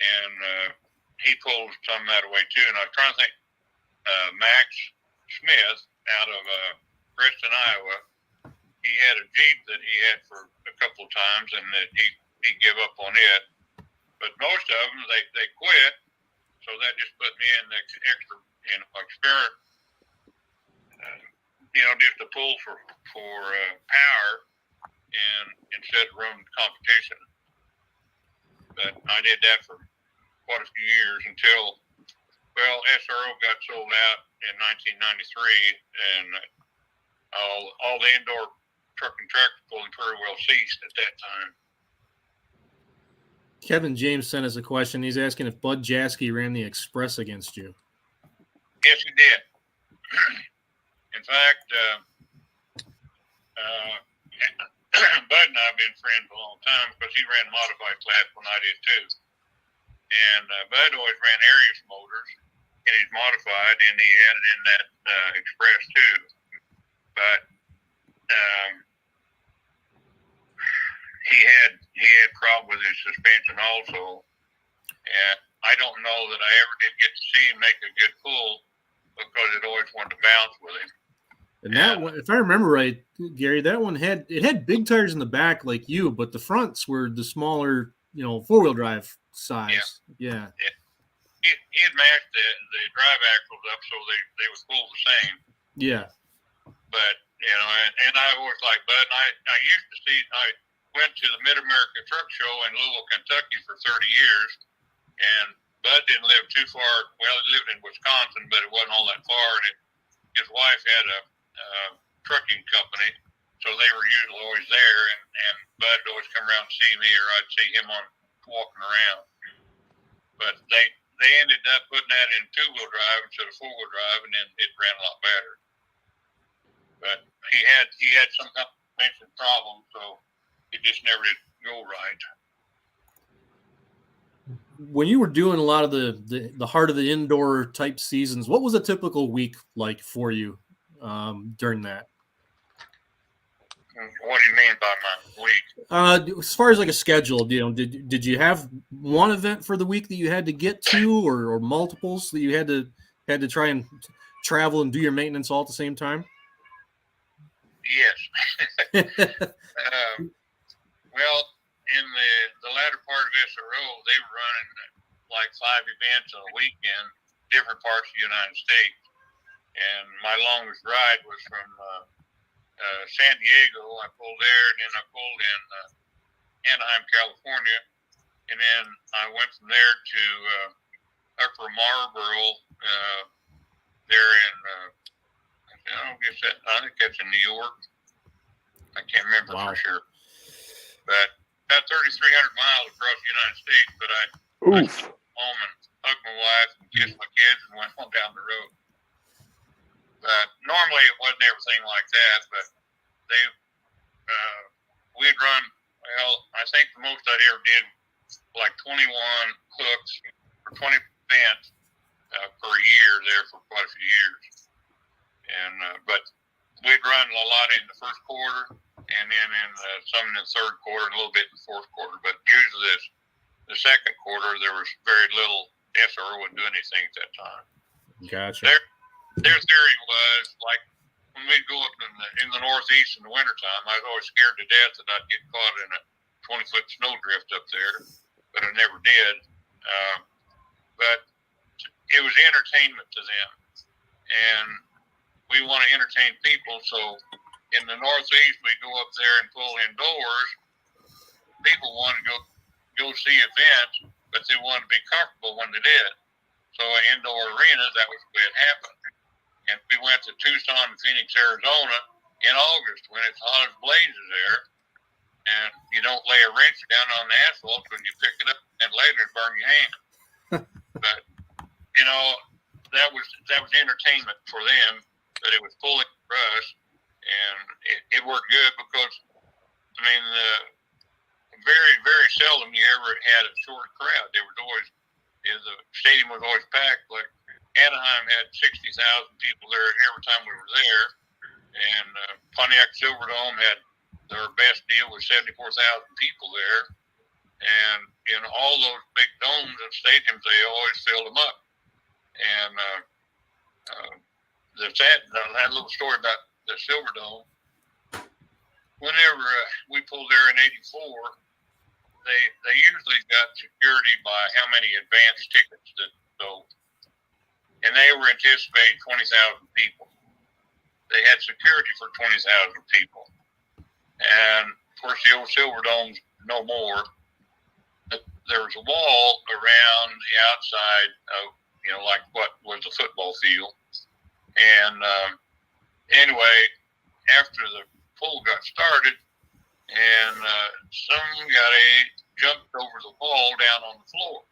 And he pulled some that away too. And I was trying to think, Max Smith out of Preston, Iowa, he had a Jeep that he had for a couple of times, and that he gave up on it. But most of them, they quit. So that just put me in the extra, experience, just to pull for power, and instead of running competition. But I did that for quite a few years until, SRO got sold out in 1993, and all the indoor truck and tractor pulling pretty well ceased at that time. Kevin James sent us a question. He's asking if Bud Jaskey ran the Express against you. Yes, he did. In fact, Bud and I have been friends a long time because he ran modified class when I did too. And Bud always ran Arius motors in his modified, and he had it in that Express too. But he had problem with his suspension also, and I don't know that I ever did get to see him make a good pull because it always wanted to bounce with him. And that one, if I remember right, Gary, that one had big tires in the back like you, but the fronts were the smaller, 4-wheel drive size. Yeah. He had matched the drive axles up so they would pull the same. Yeah. But and I always liked Bud. And I used to see. I went to the Mid-America Truck Show in Louisville, Kentucky for 30 years, and Bud didn't live too far. Well, he lived in Wisconsin, but it wasn't all that far. And his wife had a trucking company, so they were usually always there, and Bud would always come around and see me, or I'd see him on walking around. But they ended up putting that in 2-wheel drive instead of 4-wheel drive, and then it ran a lot better. But he had some kind of suspension problem, so it just never did go right. When you were doing a lot of the heart of the indoor type seasons, what was a typical week like for you during that? What do you mean by my week? As far as like a schedule, did you have one event for the week that you had to get to, or multiples that you had to try and travel and do your maintenance all at the same time? Yes. Well, in the latter part of SRO, they were running like 5 events on a weekend, different parts of the United States. And my longest ride was from San Diego. I pulled there, and then I pulled in Anaheim, California, and then I went from there to Upper Marlboro. There in I think that's in New York. I can't remember for sure, but about 3,300 miles across the United States. But I went home and hugged my wife and kissed my kids and went on down the road. But normally it wasn't everything like that, but we'd run, well, I think the most I'd ever did like 21 hooks for 20 events per year there for quite a few years. And but we'd run a lot in the first quarter, and then in some in the third quarter, and a little bit in the fourth quarter. But usually the second quarter, there was very little SRO wouldn't do anything at that time. Gotcha. Their theory was like when we'd go up in the Northeast in the wintertime, I was always scared to death that I'd get caught in a 20-foot snowdrift up there, but I never did. But it was entertainment to them, and we want to entertain people. So in the Northeast, we go up there and pull indoors. People want to go see events, but they want to be comfortable when they did. So in indoor arenas, that was the way it happened. And we went to Tucson and Phoenix, Arizona in August when it's hot as blazes there. And you don't lay a wrench down on the asphalt when you pick it up and later it burn your hand. But, you know, that was entertainment for them, but it was pulling for us. And it worked good because, I mean, very, very seldom you ever had a short crowd. There was always, the stadium was always packed. Like Anaheim had 60,000 people there every time we were there. And Pontiac Silverdome had their best deal with 74,000 people there. And in all those big domes and stadiums, they always filled them up. And I had a little story about the Silverdome. Whenever we pulled there in '84, they usually got security by how many advance tickets that sold. And they were anticipating 20,000 people. They had security for 20,000 people. And of course, the old Silverdome's no more. But there was a wall around the outside of, you know, like what was a football field. And anyway, after the pool got started, and some guy jumped over the wall down on the floor.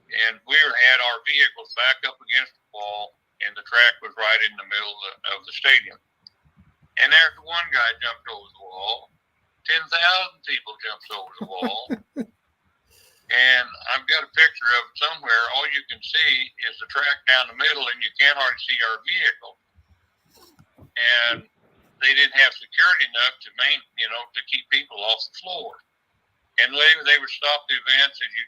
And we had our vehicles back up against the wall, and the track was right in the middle of the stadium. And after one guy jumped over the wall, 10,000 people jumped over the wall. And I've got a picture of it somewhere. All you can see is the track down the middle, and you can't hardly see our vehicle. And they didn't have security enough to keep people off the floor. And they would stop the events, and you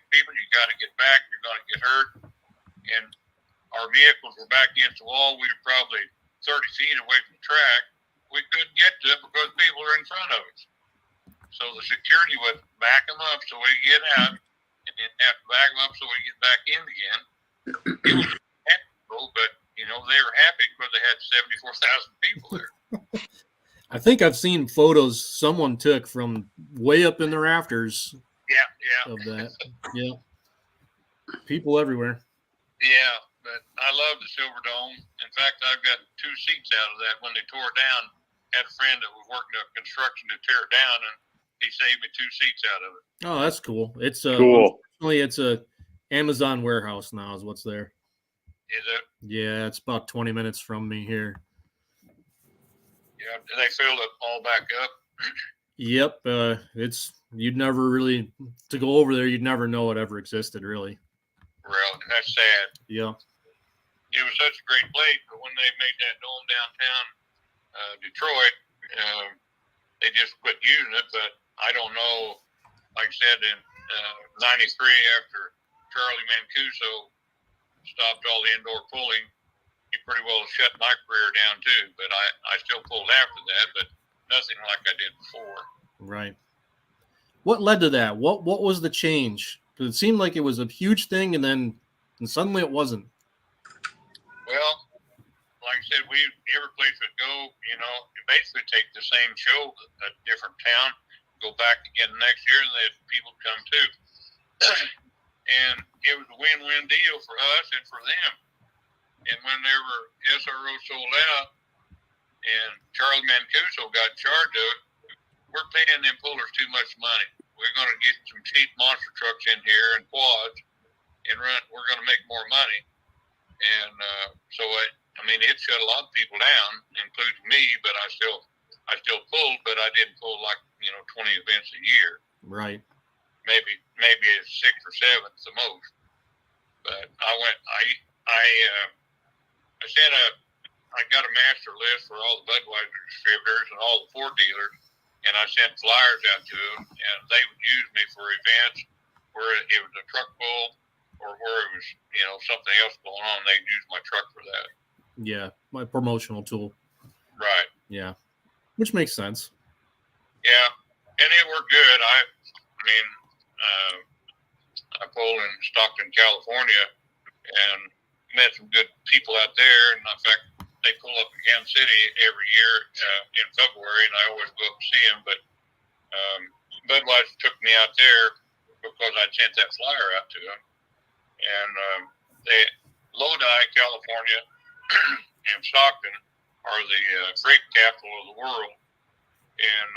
got to get back, you're going to get hurt. And our vehicles were back against the wall. We were probably 30 feet away from the track. We couldn't get to it because people were in front of us. So the security would back them up so we get out, and then have to back them up so we get back in again. It was painful, but, you know, they were happy because they had 74,000 people there. I think I've seen photos someone took from way up in the rafters. Yeah. Of that. Yeah. People everywhere. Yeah, but I love the Silverdome. In fact, I've got 2 seats out of that when they tore it down. had a friend that was working on construction to tear it down, and he saved me 2 seats out of it. Oh, that's cool. It's Cool. unfortunately, it's a Amazon warehouse now is what's there. Is it? Yeah, it's about 20 minutes from me here. Yeah. They filled it all back up. Yep. It's you'd never really to go over there. You'd never know it ever existed, really. Really, that's sad. Yeah. It was such a great place, but when they made that dome downtown Detroit, they just quit using it. But I don't know. Like I said, in '93, after Charlie Mancuso stopped all the indoor pulling, he pretty well shut my career down too. But I still pulled after that, but nothing like I did before. Right. What led to that? What was the change? Because it seemed like it was a huge thing, and suddenly it wasn't. Well, like I said, every place would go, you basically take the same show, a different town, go back again next year, and then people come too. And it was a win-win deal for us and for them. And whenever SRO sold out and Charlie Mancuso got in charge of it, we're paying them pullers too much money. We're going to get some cheap monster trucks in here and quads and we're going to make more money. And so it shut a lot of people down, including me, but I still pulled, but I didn't pull like, 20 events a year. Right. Maybe 6 or 7 at the most. But I got a master list for all the Budweiser distributors and all the Ford dealers, and I sent flyers out to them, and they would use me for events where it was a truck pull or where it was, something else going on. They'd use my truck for that. Yeah, my promotional tool. Right. Yeah, which makes sense. Yeah, and it worked good. I pulled in Stockton, California, and met some good people out there. And in fact, they pull up in Kansas City every year in February, and I always go up and see them. But Budweiser took me out there because I sent that flyer out to them. And Lodi, California, and Stockton are the freight capital of the world. And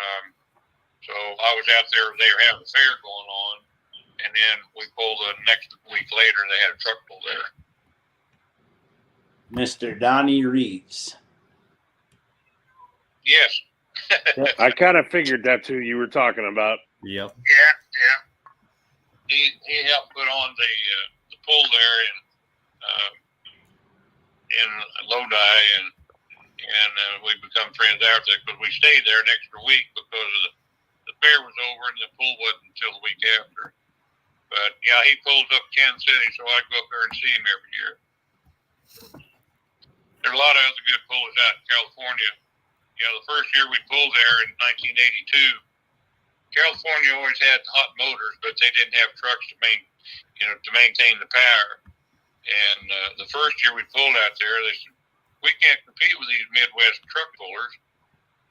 so I was out there. They were having a fair going on. And then we pulled the next week later, they had a truck pull there. Mr. Donnie Reeves. Yes. I kind of figured that's who you were talking about. Yep. Yeah. He helped put on the pull there in Lodi, and we become friends after that because we stayed there an extra week because the fair was over and the pull wasn't until the week after. But yeah, he pulls up Kansas City, so I go up there and see him every year. There are a lot of other good pullers out in California. The first year we pulled there in 1982, California always had hot motors, but they didn't have trucks to maintain the power. And the first year we pulled out there, they said, we can't compete with these Midwest truck pullers.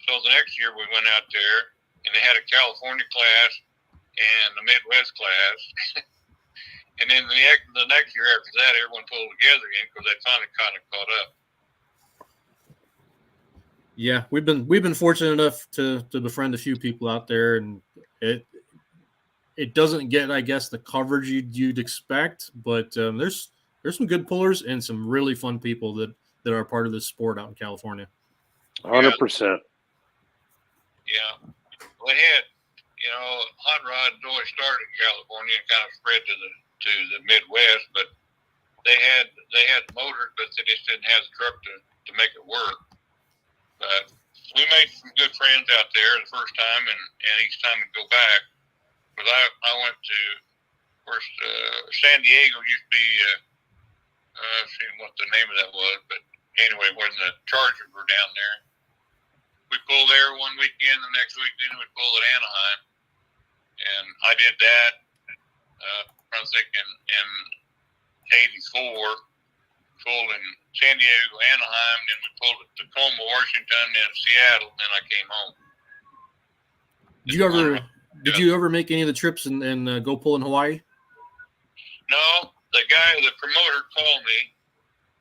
So the next year we went out there, and they had a California class and the Midwest class. And then the next year after that, everyone pulled together again because they finally kind of caught up. Yeah, we've been fortunate enough to befriend a few people out there, and it doesn't get, I guess, the coverage you'd expect, but there's some good pullers and some really fun people that are part of this sport out in California. 100%. Yeah. Well, they had, hot rods always started in California and kind of spread to the Midwest, but they had motors, but they just didn't have the truck to make it work. But we made some good friends out there the first time, and each time we go back. But I went to first San Diego used to be see what the name of that was, but anyway, when the Chargers were down there, we pulled there one weekend. The next weekend we pulled at Anaheim, and I did that. I think in '84, pulled in San Diego, Anaheim, then we pulled at Tacoma, Washington, then Seattle, and then I came home. Did you ever make any of the trips and go pull in Hawaii? No, the promoter called me,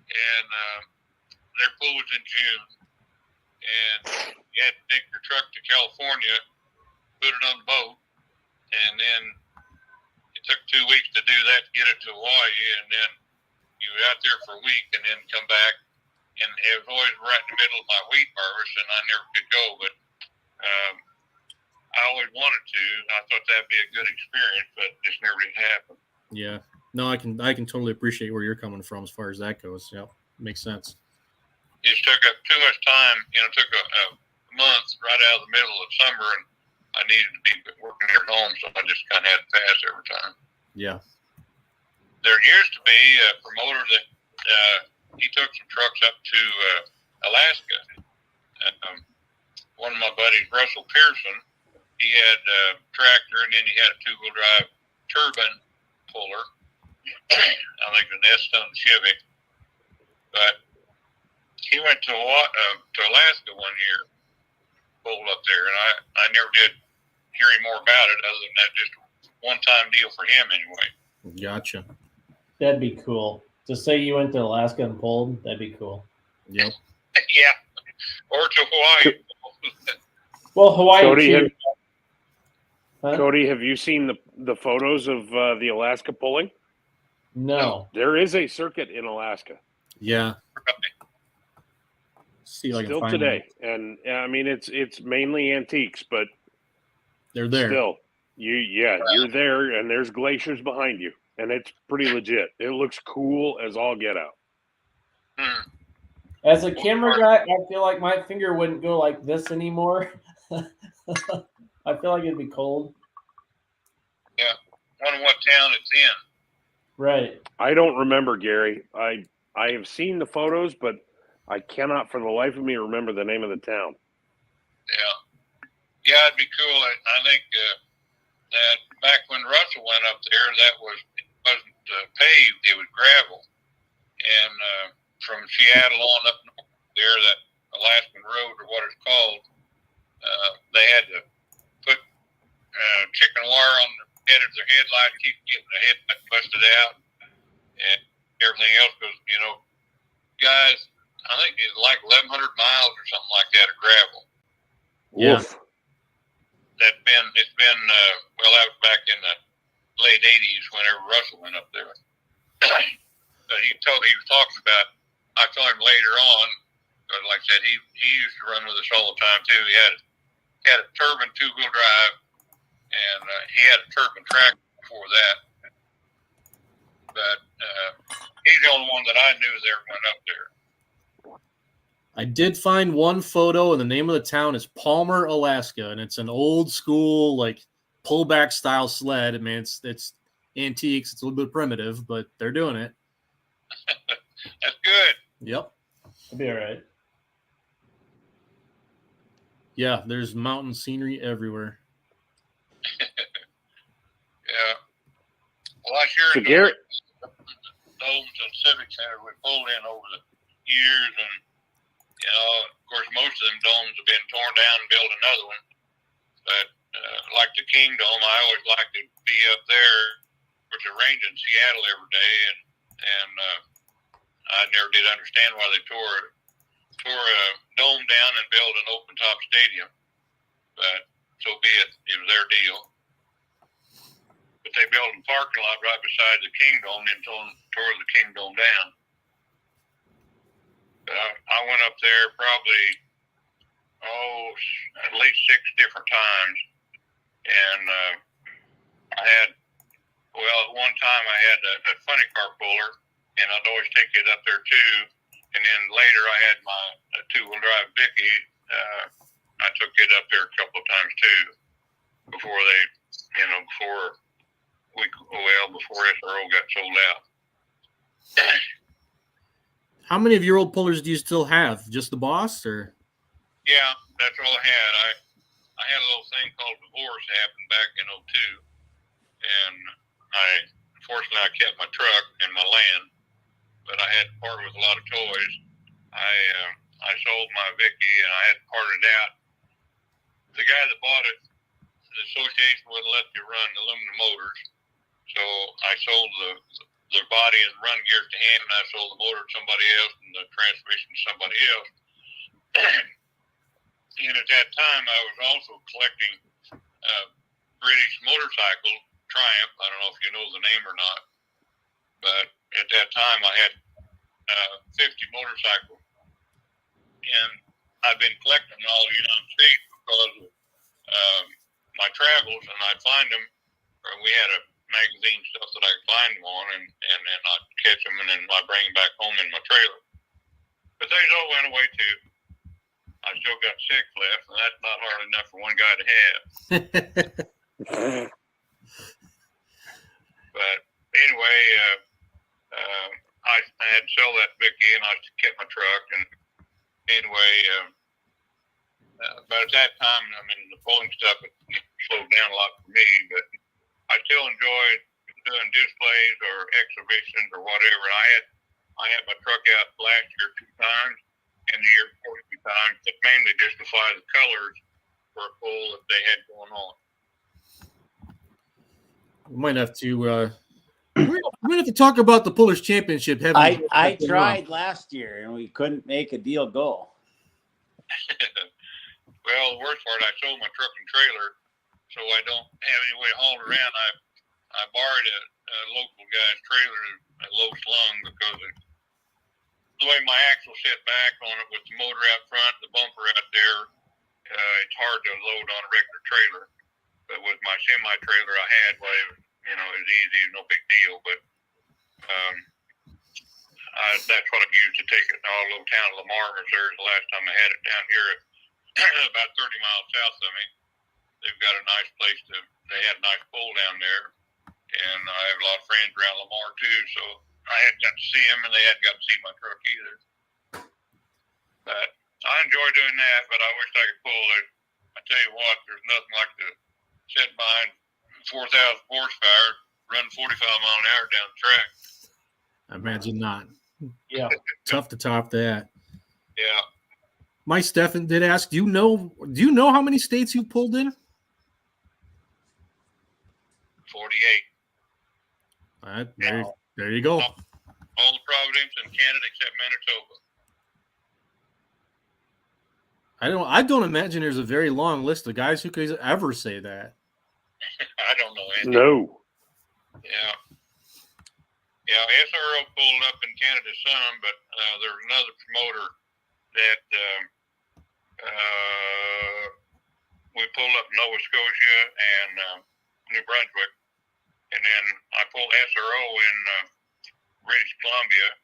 and their pool was in June, and you had to take your truck to California, put it on the boat, and then it took 2 weeks to do that to get it to Hawaii, and then you were out there for a week and then come back. And it was always right in the middle of my wheat harvest, and I never could go, but I always wanted to. I thought that'd be a good experience, but just never did happen. Yeah. No, I can totally appreciate where you're coming from as far as that goes. Yeah, makes sense. It just took up too much time. It took a month right out of the middle of summer, and I needed to be working here at home, so I just kind of had to pass every time. Yeah. There used to be a promoter that he took some trucks up to Alaska. One of my buddies, Russell Pearson, he had a tractor, and then he had a two-wheel drive turbine puller. I think it was an S-Stone Chevy. But he went to Alaska one year, pulled up there, and I never did hear any more about it other than that just one-time deal for him anyway. Gotcha. That'd be cool. To say you went to Alaska and pulled, that'd be cool. Yep. Yeah. Or to Hawaii. Well, Hawaii Cody, too. Huh? Cody, have you seen the photos of the Alaska pulling? No. There is a circuit in Alaska. Yeah. See if I can Still find today. And I mean it's mainly antiques, but They're there. still you're there and there's glaciers behind you. And it's pretty legit. It looks cool as all get out. As a camera guy, I feel like my finger wouldn't go like this anymore. I feel like it'd be cold. Yeah. Wonder what town it's in. Right. I don't remember, Gary. I have seen the photos, but I cannot for the life of me remember the name of the town. Yeah, it'd be cool. I think that back when Russell went up there, it wasn't paved; it was gravel. And from Seattle on up north there, that Alaskan Road or what it's called, they had to put chicken wire on the head of their headlight, keep getting the headlight busted out, and everything else goes. Guys, I think it's like 1,100 miles or something like that of gravel. Yeah. Oof. It's been well, that was back in the late '80s whenever Russell went up there. But he was talking about. I saw him later on, but like I said, he used to run with us all the time too. He had a turbine two-wheel drive, and he had a turbine track before that. But he's the only one that I knew that ever went up there. I did find one photo, and the name of the town is Palmer, Alaska, and it's an old school like pullback style sled. I mean, it's antiques. It's a little bit primitive, but they're doing it. That's good. Yep. It'd be all right. Yeah, there's mountain scenery everywhere. Yeah. Well, I sure So enjoyed Gary, Domes and Civic Center we pulled in over the years, and of course, most of them domes have been torn down and built another one. But like the King Dome, I always like to be up there, which is range in Seattle every day, and I never did understand why they tore a dome down and built an open top stadium. But so be it. It was their deal. But they built a parking lot right beside the King Dome and tore the King Dome down. But I went up there probably, at least 6 different times. And I had, at one time I had a funny car puller, and I'd always take it up there too. And then later I had my two-wheel drive Vicky. I took it up there a couple of times too before SRO got sold out. How many of your old pullers do you still have? Just the Boss, or? Yeah, that's all I had. I had a little thing called divorce happen back in '02, and unfortunately I kept my truck and my land, but I had to part with a lot of toys. I sold my Vicky and I had to part it out. The guy that bought it, the association wouldn't let you run aluminum motors, so I sold the body and run gears to him, and I sold the motor to somebody else and the transmission to somebody else. And at that time, I was also collecting British motorcycle Triumph. I don't know if you know the name or not, but at that time, I had 50 motorcycles, and I've been collecting them all the United States because of my travels, and I'd find them. Or we had a magazine stuff that I could find them on, and then I'd catch them, and then I'd bring them back home in my trailer. But they all went away too. I still got 6 left, and that's not hardly enough for one guy to have. But anyway, I had to sell that Vicky, and I kept my truck. And anyway, but at that time, I mean, the pulling stuff had slowed down a lot for me. But I still enjoyed doing displays or exhibitions or whatever. I had my truck out last year 2 times, and the year before 2 times, but mainly just to fly the colors for a pull that they had going on. We might have to talk about the Pullers Championship. I tried last year and we couldn't make a deal go. Well, the worst part, I sold my truck and trailer, so I don't have any way to haul it around. I borrowed a local guy's trailer, a low slung, because the way my axle set back on it with the motor out front, the bumper out there, it's hard to load on a regular trailer. But with my semi trailer I had, well, it was easy, no big deal. But that's what I used to take it to our little town of Lamar, Missouri. The last time I had it down here, about 30 miles south of me. They've got a nice place they had a nice pull down there. And I have a lot of friends around Lamar too, so I hadn't got to see them, and they hadn't got to see my truck either. But I enjoy doing that, but I wish I could pull it. I tell you what, there's nothing like to sit behind 4,000 horsepower, run 45 mile an hour down the track. I imagine not. Yeah. Tough to top that. Yeah. Mike Steffen did ask, do you know how many states you pulled in? 48. All right, there you go. All the Providence and Canada except Manitoba. I don't imagine there's a very long list of guys who could ever say that. I don't know anything. No. Yeah. Yeah, SRO pulled up in Canada some, but there's another promoter that we pulled up in Nova Scotia and New Brunswick. And then I pulled SRO in British Columbia,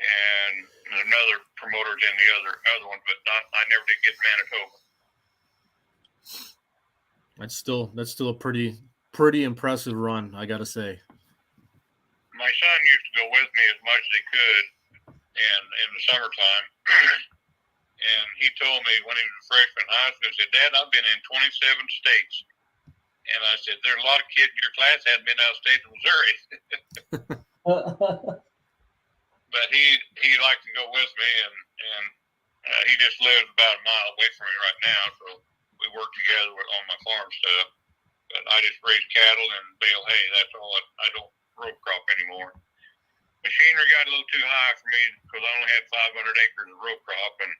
and another promoter's in the other one, but I never did get Manitoba. That's still a pretty impressive run, I gotta say. My son used to go with me as much as he could, and in the summertime. And he told me when he was a freshman in high school, he said, "Dad, I've been in 27 states." And I said, "There's a lot of kids in your class that hadn't been out of state of Missouri." But he liked to go with me, and he just lives about a mile away from me right now, so we work together on my farm stuff. But I just raise cattle and bale hay. That's all. I don't row crop anymore. Machinery got a little too high for me because I only had 500 acres of row crop, and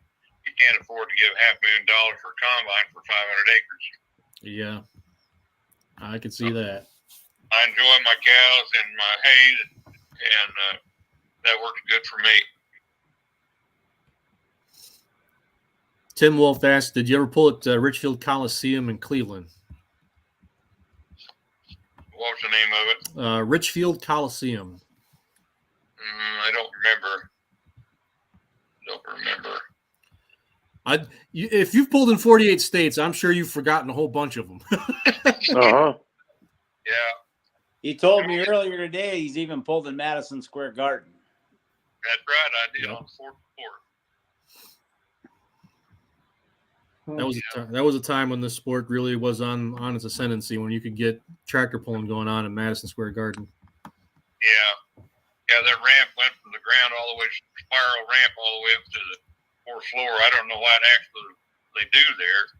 you can't afford to give $500,000 for a combine for 500 acres. Yeah, I can see that. I enjoy my cows and my hay, and that works good for me. Tim Wolf asked, did you ever pull at Richfield Coliseum in Cleveland? What's the name of it? Richfield Coliseum. I don't remember. If you've pulled in 48 states, I'm sure you've forgotten a whole bunch of them. Uh-huh. Yeah. He told me earlier today he's even pulled in Madison Square Garden. That's right. I did Yep. on the fourth floor. That was a time when the sport really was on its ascendancy, when you could get tractor pulling going on in Madison Square Garden. Yeah. Yeah, that ramp went from the ground all the way, spiral ramp all the way up to the fourth floor. I don't know what actually they do there.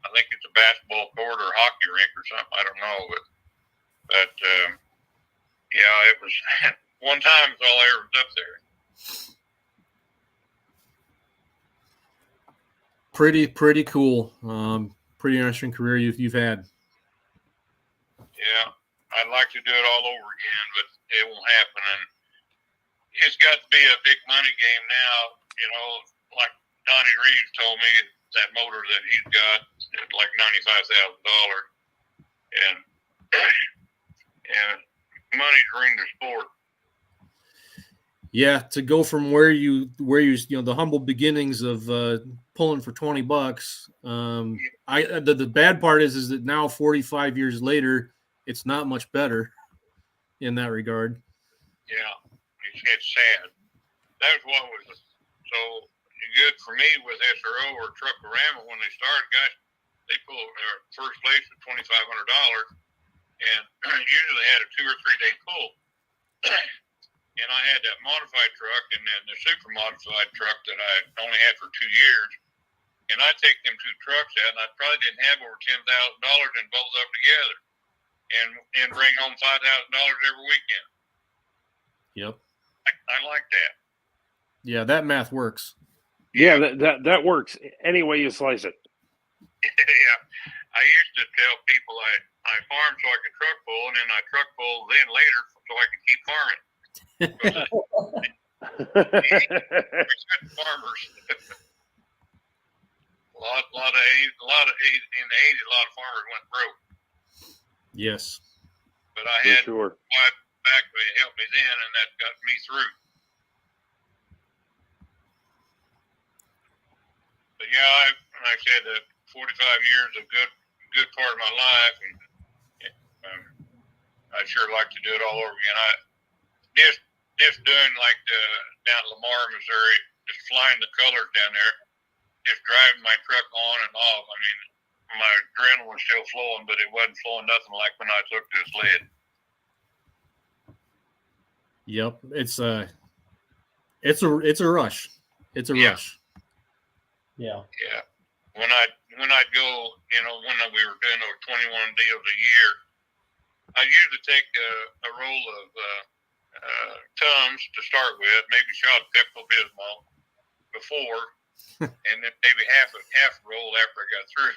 I think it's a basketball court or hockey rink or something. I don't know, but yeah, it was one time. It's all I ever was up there. Pretty cool. Pretty interesting career you've had. Yeah, I'd like to do it all over again, but it won't happen. And it's got to be a big money game now. You know, like Donnie Reeves told me, that motor that he's got is like $95,000, and and money's ring the sport. Yeah, to go from where you the humble beginnings of pulling for $20. The bad part is that now 45 years later, it's not much better in that regard. Yeah, it's sad. That's what was so good for me with SRO or Truckorama when they started. Guys, they pulled first place at $2,500, and usually had a 2 or 3 day pull. And I had that modified truck and then the super modified truck that I only had for 2 years. And I take them 2 trucks out, and I probably didn't have over $10,000 in both of them together, and bring home $5,000 every weekend. Yep. I like that. Yeah, that math works. Yeah, that works. Any way you slice it. Yeah, I used to tell people I farm so I could truck pull, and then I truck pull then later so I could keep farming. Farmers. a lot of in the 80s, a lot of farmers went broke. Yes. But I had sure. my back to help me then, and that got me through. But yeah, like I said, 45 years of good part of my life, and I'd sure like to do it all over again. Just doing like down at Lamar, Missouri, just flying the colors down there, just driving my truck on and off. I mean, my adrenaline was still flowing, but it wasn't flowing nothing like when I took this sled. Yep, it's a rush. It's a rush. Yeah. Yeah. When I'd go, you know, when we were doing those 21 deals a year, I usually take a roll of Tums to start with, maybe shot of Pepto-Bismol before, and then maybe half a roll after I got through.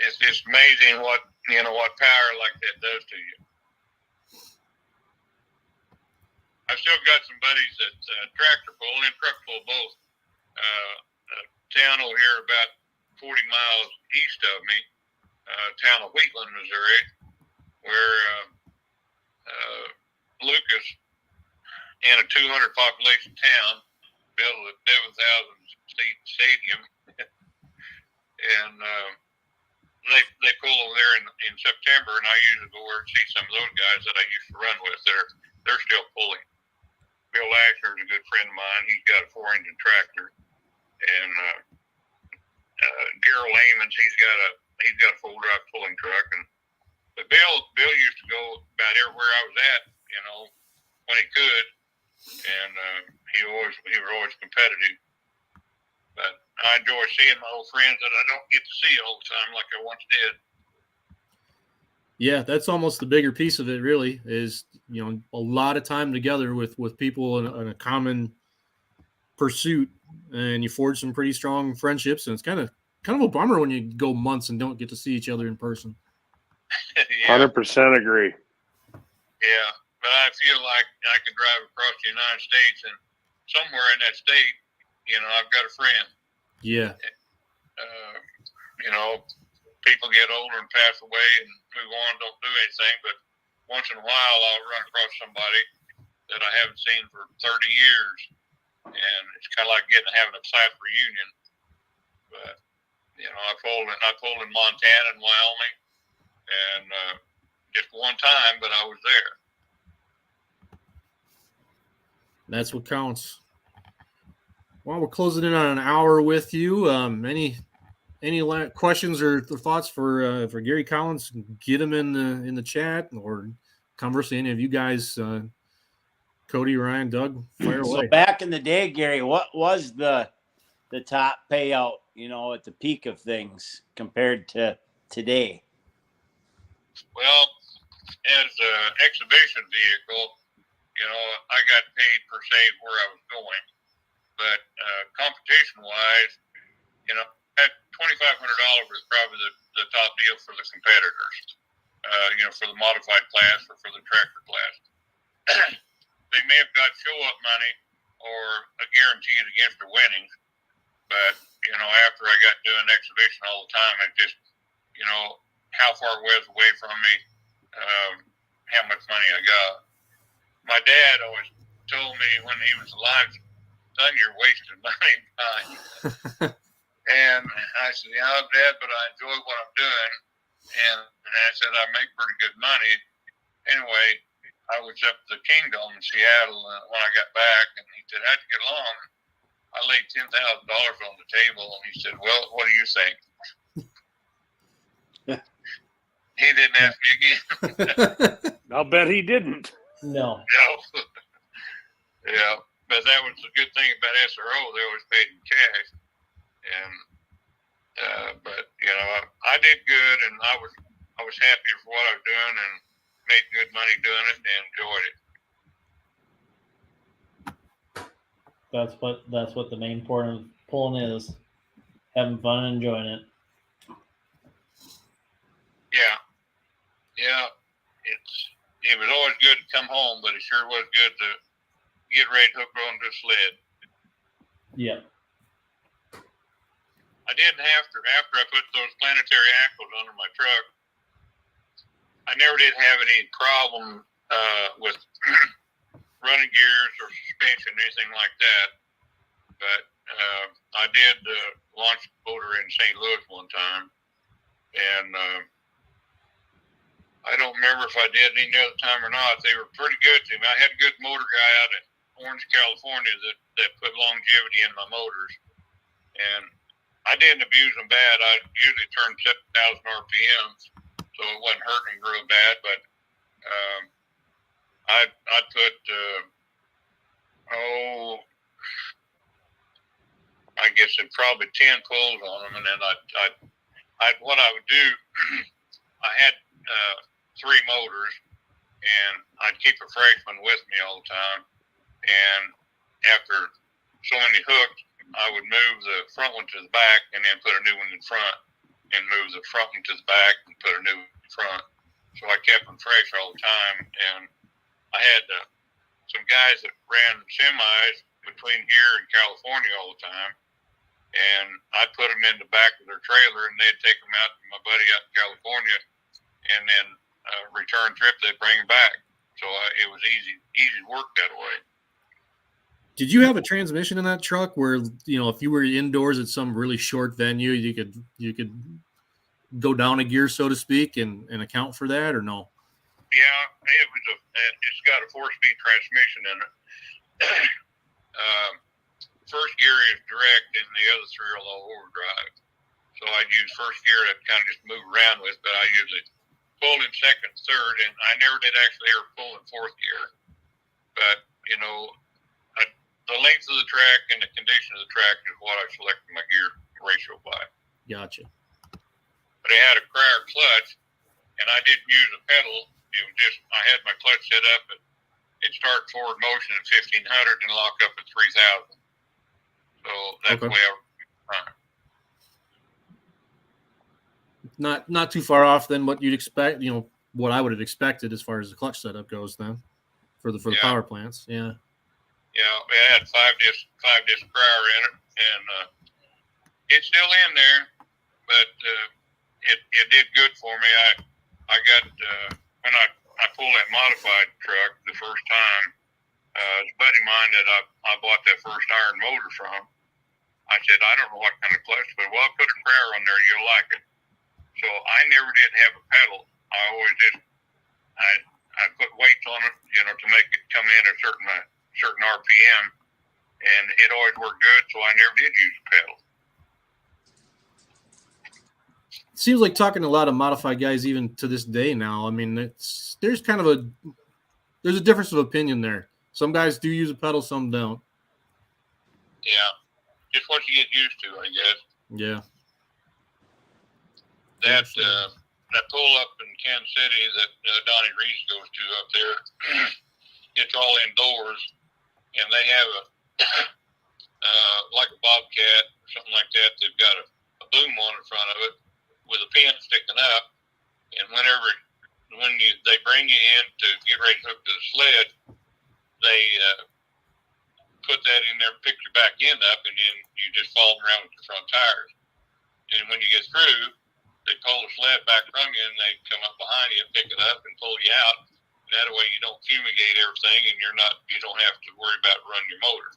It's just amazing what power like that does to you. I've still got some buddies that tractor pull and truck pull both. A town over here about 40 miles east of me, town of Wheatland, Missouri, where Lucas, in a 200 population town, built a 7,000 seat stadium, and they pull over there in September, and I usually go over and see some of those guys that I used to run with. They're still pulling. Bill Asher is a good friend of mine. He's got a 4-engine tractor, and Gerald Amons, he's got a full drive pulling truck. But Bill used to go about everywhere I was at, you know, when he could, and he was always competitive. But I enjoy seeing my old friends that I don't get to see all the time like I once did. Yeah, that's almost the bigger piece of it, really, is, you know, a lot of time together with people in a common pursuit, and you forge some pretty strong friendships. And it's kind of a bummer when you go months and don't get to see each other in person. Yeah. 100% agree. Yeah, but I feel like I can drive across the United States, and somewhere in that state, you know, I've got a friend. Yeah. You know, people get older and pass away and move on, don't do anything, but once in a while I'll run across somebody that I haven't seen for 30 years, and it's kind of like having a class reunion. But, you know, I pulled in Montana and Wyoming, and just one time, but I was there. That's what counts. Well, we're closing in on an hour with you. Any questions or thoughts for Gary Collins? Get them in the chat, or conversely, any of you guys, Cody, Ryan, Doug, fire away. So back in the day, Gary, what was the top payout, you know, at the peak of things compared to today? Well, as an exhibition vehicle, you know, I got paid per se where I was going. but competition wise, that $2,500 was probably the top deal for the competitors. For the modified class or for the tractor class. They may have got show up money or a guaranteed against their winnings, but after I got doing exhibition all the time, it just how far it was away from me, how much money I got. My dad always told me when he was alive, son, you're wasting money and time. And I said, yeah, Dad, but I enjoy what I'm doing. And I said, I make pretty good money. Anyway, I was up at the Kingdom in Seattle when I got back, and he said, how'd you get along? I laid $10,000 on the table, and he said, well, what do you think? He didn't ask me again. I'll bet he didn't. No. No. Yeah, but that was the good thing about SRO. They always paid in cash. And but I did good, and I was happy for what I was doing, and made good money doing it, and enjoyed it. That's what the main point of pulling is, having fun and enjoying it. Yeah. It was always good to come home, but it sure was good to get ready to hook onto a sled. Yeah. I didn't have to, after I put those planetary axles under my truck, I never did have any problem with running gears or suspension, anything like that. But I did launch a motor in St. Louis one time, and I don't remember if I did any other time or not. They were pretty good to me. I had a good motor guy out in Orange, California that put longevity in my motors, and I didn't abuse them bad. I usually turned 7,000 RPMs, so it wasn't hurting them real bad. But I'd put I guess it probably 10 pulls on them, and then what I would do, I had 3 motors, and I'd keep a freshman with me all the time. And after so many hooks, I would move the front one to the back and then put a new one in front, and move the front one to the back and put a new one in front. So I kept them fresh all the time. And I had some guys that ran semis between here and California all the time, and I'd put them in the back of their trailer, and they'd take them out to my buddy out in California, and then return trip they'd bring them back. So it was easy work that way. Did you have a transmission in that truck where, if you were indoors at some really short venue, you could go down a gear, so to speak, and account for that, or no? Yeah, it's got a 4-speed transmission in it. First gear is direct, and the other 3 are low overdrive. So I'd use first gear to kind of just move around with, but I usually pulled in second, third, and I never did actually ever pull in 4th gear. But, the length of the track and the condition of the track is what I selected my gear ratio by. Gotcha. But I had a Cryer clutch, and I didn't use a pedal. It was just, I had my clutch set up, and it started forward motion at 1,500 and lock up at 3,000. So that's the way I run. Not too far off than what you'd expect, what I would have expected as far as the clutch setup goes then for the power plants. Yeah. Yeah, it had 5-disc Cryer in it, and it's still in there, but it did good for me. I got when I pulled that modified truck the first time, a buddy of mine that I bought that first iron motor from, I said, I don't know what kind of clutch, but well, put a Cryer on there, you'll like it. So I never did have a pedal. I always just I put weights on it, to make it come in a certain RPM, and it always worked good, so I never did use a pedal. It seems like talking to a lot of modified guys even to this day now. I mean, there's a difference of opinion there. Some guys do use a pedal, some don't. Yeah, just what you get used to, I guess. Yeah. That pull up in Kansas City that Donnie Reese goes to up there, it's all indoors, and they have like a Bobcat or something like that. They've got a boom on in front of it with a pin sticking up, and when they bring you in to get ready to hook to the sled, they put that in there, pick your back end up, and then you just follow them around with your front tires. And when you get through, they pull the sled back from you, and they come up behind you and pick it up and pull you out. And that way, you don't fumigate everything, and you don't have to worry about running your motor.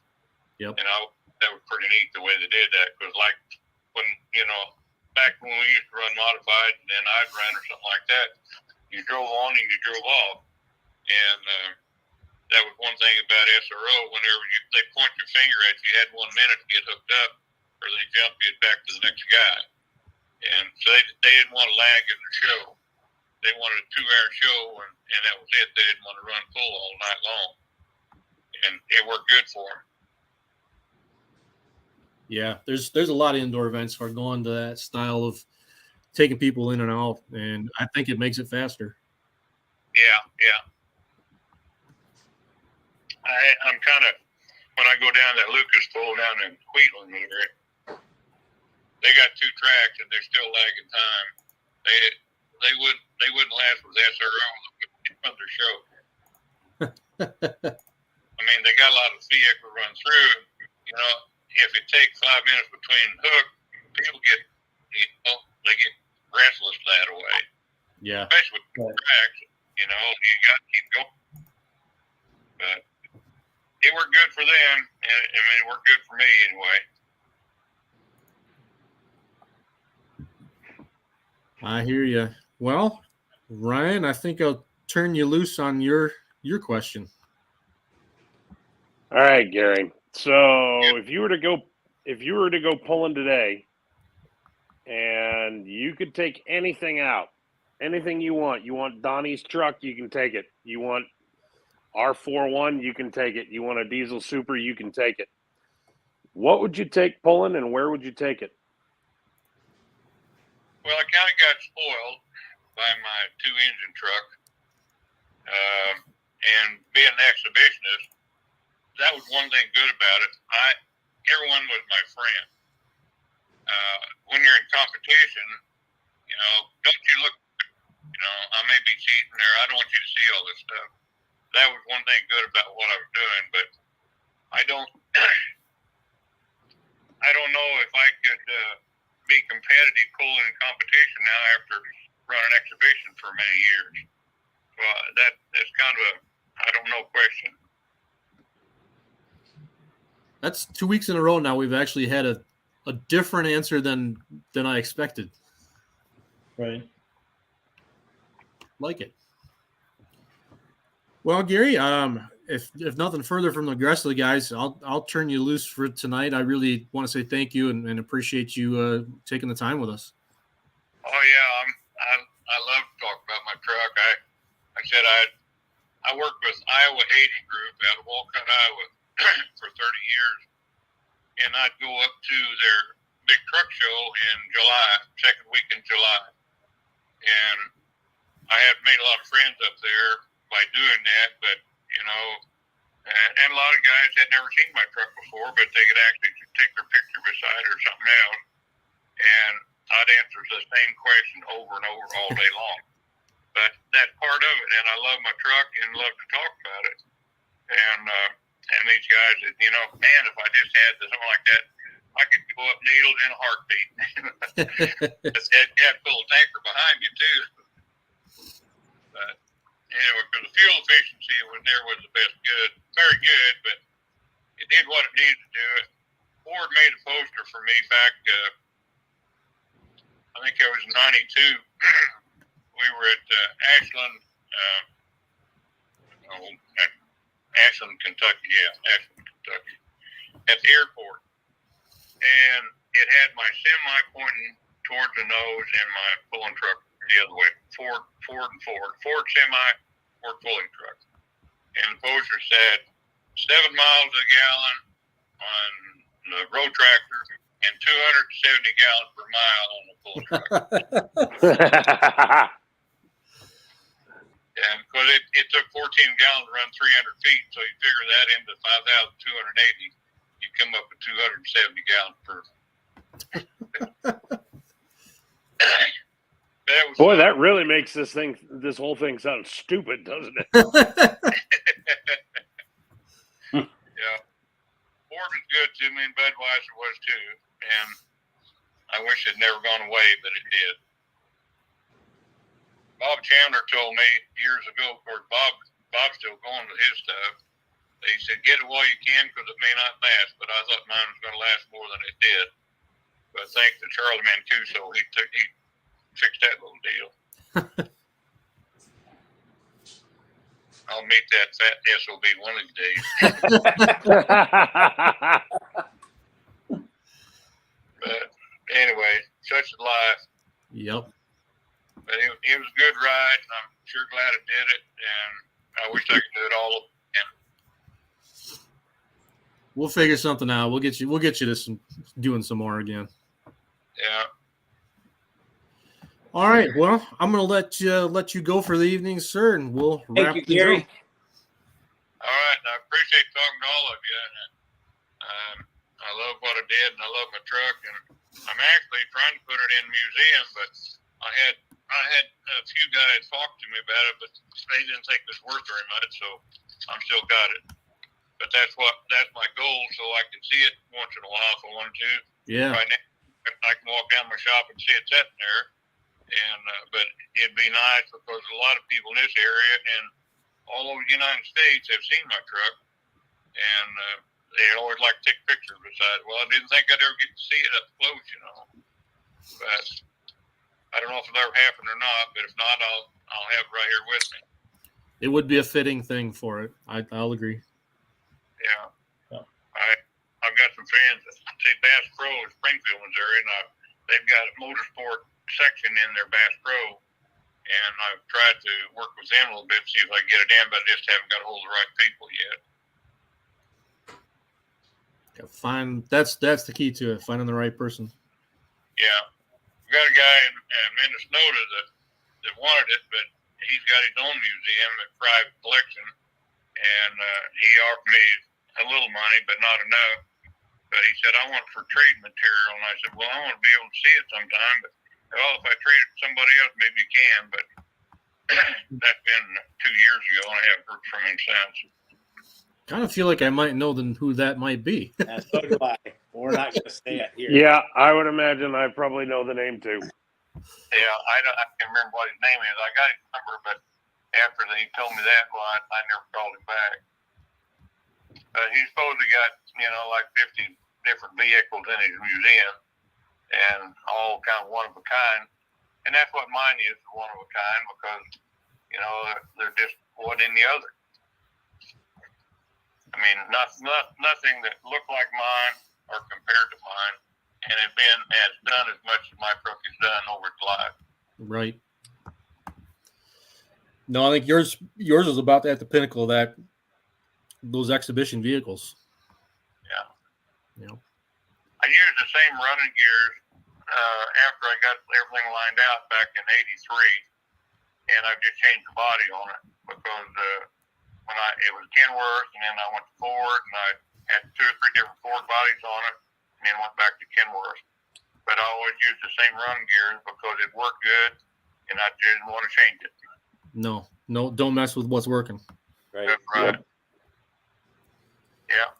Yep. And that was pretty neat the way they did that, because like when back when we used to run modified, and then I'd run or something like that, you drove on and you drove off, and that was one thing about SRO. Whenever they point your finger at you, you had 1 minute to get hooked up, or they jump you back to the next guy. And so they didn't want to lag in the show. They wanted a 2-hour show, and that was it. They didn't want to run full all night long, and it worked good for them. Yeah, there's a lot of indoor events for going to that style of taking people in and out, and I think it makes it faster. Yeah. I'm kind of, when I go down that Lucas Bowl down in Wheatland area, they got 2 tracks and they're still lagging time. They wouldn't last with SRO on their show. I mean, they got a lot of vehicle run through. If it takes 5 minutes between hook, people get restless that way. Yeah. Especially with tracks, you got to keep going. But it worked good for them, and it worked good for me anyway. I hear you. Well, Ryan, I think I'll turn you loose on your question. All right, Gary. So if you were to go pulling today, and you could take anything out, anything you want Donnie's truck, you can take it. You want R41, you can take it. You want a diesel super, you can take it. What would you take pulling, and where would you take it? Well, I kind of got spoiled by my 2-engine truck, and being an exhibitionist, that was one thing good about it. Everyone was my friend. When you're in competition, don't you look, I may be cheating there. I don't want you to see all this stuff. That was one thing good about what I was doing, but I don't know if I could be competitive pulling in competition now after running exhibition for many years. Well, that's kind of I don't know question. That's 2 weeks in a row now. We've actually had a different answer than I expected. Right. Like it. Well, Gary, if nothing further from the rest of the guys, I'll turn you loose for tonight. I really want to say thank you and appreciate you taking the time with us. Oh yeah, I love to talk about my truck. I said I worked with Iowa 80 Group out of Walcott, Iowa for 30 years, and I'd go up to their big truck show in July, second week in July, and I had made a lot of friends up there by doing that, but and a lot of guys had never seen my truck before, but they could actually take their picture beside it or something else, and I'd answer the same question over and over all day long. But that's part of it, and I love my truck and love to talk about it. And these guys, man, if I just had something like that, I could go up needles in a heartbeat. You have to pull a tanker behind you too. But anyway, because the fuel efficiency was very good, but it did what it needed to do. Ford made a poster for me back, I think it was 92. We were at Ashland, Kentucky. Yeah, Ashland, Kentucky, at the airport. And it had my semi pointing towards the nose and my pulling truck the other way. Ford semi, Ford pulling truck. And the poster said 7 miles a gallon on the road tractor and 270 gallons per mile on the pulling truck. And because it took 14 gallons to run 300 feet, so you figure that into 5,280, you come up with 270 gallons per. That was Boy, fun. that really makes this whole thing sound stupid, doesn't it? Yeah. Ford was good to me, and Budweiser was too. And I wish it had never gone away, but it did. Bob Chandler told me years ago, of course, Bob's still going with his stuff. He said, get it while you can because it may not last, but I thought mine was going to last more than it did. But thanks to Charlie Mancuso, he fixed that little deal. I'll meet that fat SOB one of these days. But anyway, such is life. Yep. But it was a good ride, and I'm sure glad I did it. And I wish I could do it all again. We'll figure something out. We'll get you to doing some more again. Yeah. All right. Well, I'm gonna let you go for the evening, sir, and we'll wrap Thank you, Gary. up. All right. I appreciate talking to all of you. I love what I did, and I love my truck. And I'm actually trying to put it in a museum, but I had a few guys talk to me about it, but they didn't think it was worth very much, so I'm still got it. But that's my goal, so I can see it once in a while if I wanted to. Yeah. Right now, I can walk down my shop and see it sitting there. And but it'd be nice because a lot of people in this area and all over the United States have seen my truck, and they always like to take pictures beside it. Well, I didn't think I'd ever get to see it up close, But I don't know if it'll ever happen or not. But if not, I'll have it right here with me. It would be a fitting thing for it. I'll agree. Yeah. I've got some friends that say Bass Pro in Springfield, Missouri, and they've got a motorsport section in their Bass Pro, and I've tried to work with them a little bit, see if I can get it in, but I just haven't got a hold of the right people yet. That's the key to it, finding the right person. Yeah. We've got a guy in Minnesota that wanted it, but he's got his own museum, a private collection, and he offered me a little money, but not enough. But he said, I want it for trade material, and I said, well, I want to be able to see it sometime, but well, if I trade it to somebody else, maybe you can, but that's been 2 years ago, and I haven't heard from him since. Kind of feel like I might know who that might be. Yeah, so do I. We're not going to say it here. Yeah, I would imagine I probably know the name too. Yeah, I can't remember what his name is. I got his number, but after he told me that, well, I never called him back. He's supposedly got, like 50 different vehicles in his museum, and all kind of one of a kind. And that's what mine is, one of a kind, because, they're just one in the other. I mean, nothing that looked like mine or compared to mine, and has done as much as my truck has done over its life. Right. No, I think yours is about at the pinnacle of those exhibition vehicles. Yeah. I used the same running gears after I got everything lined out back in '83, and I've just changed the body on it because when it was Kenworth, and then I went to Ford, and I had 2 or 3 different Ford bodies on it, and then went back to Kenworth. But I always used the same running gears because it worked good, and I didn't want to change it. No, don't mess with what's working. Right. That's right. Yeah.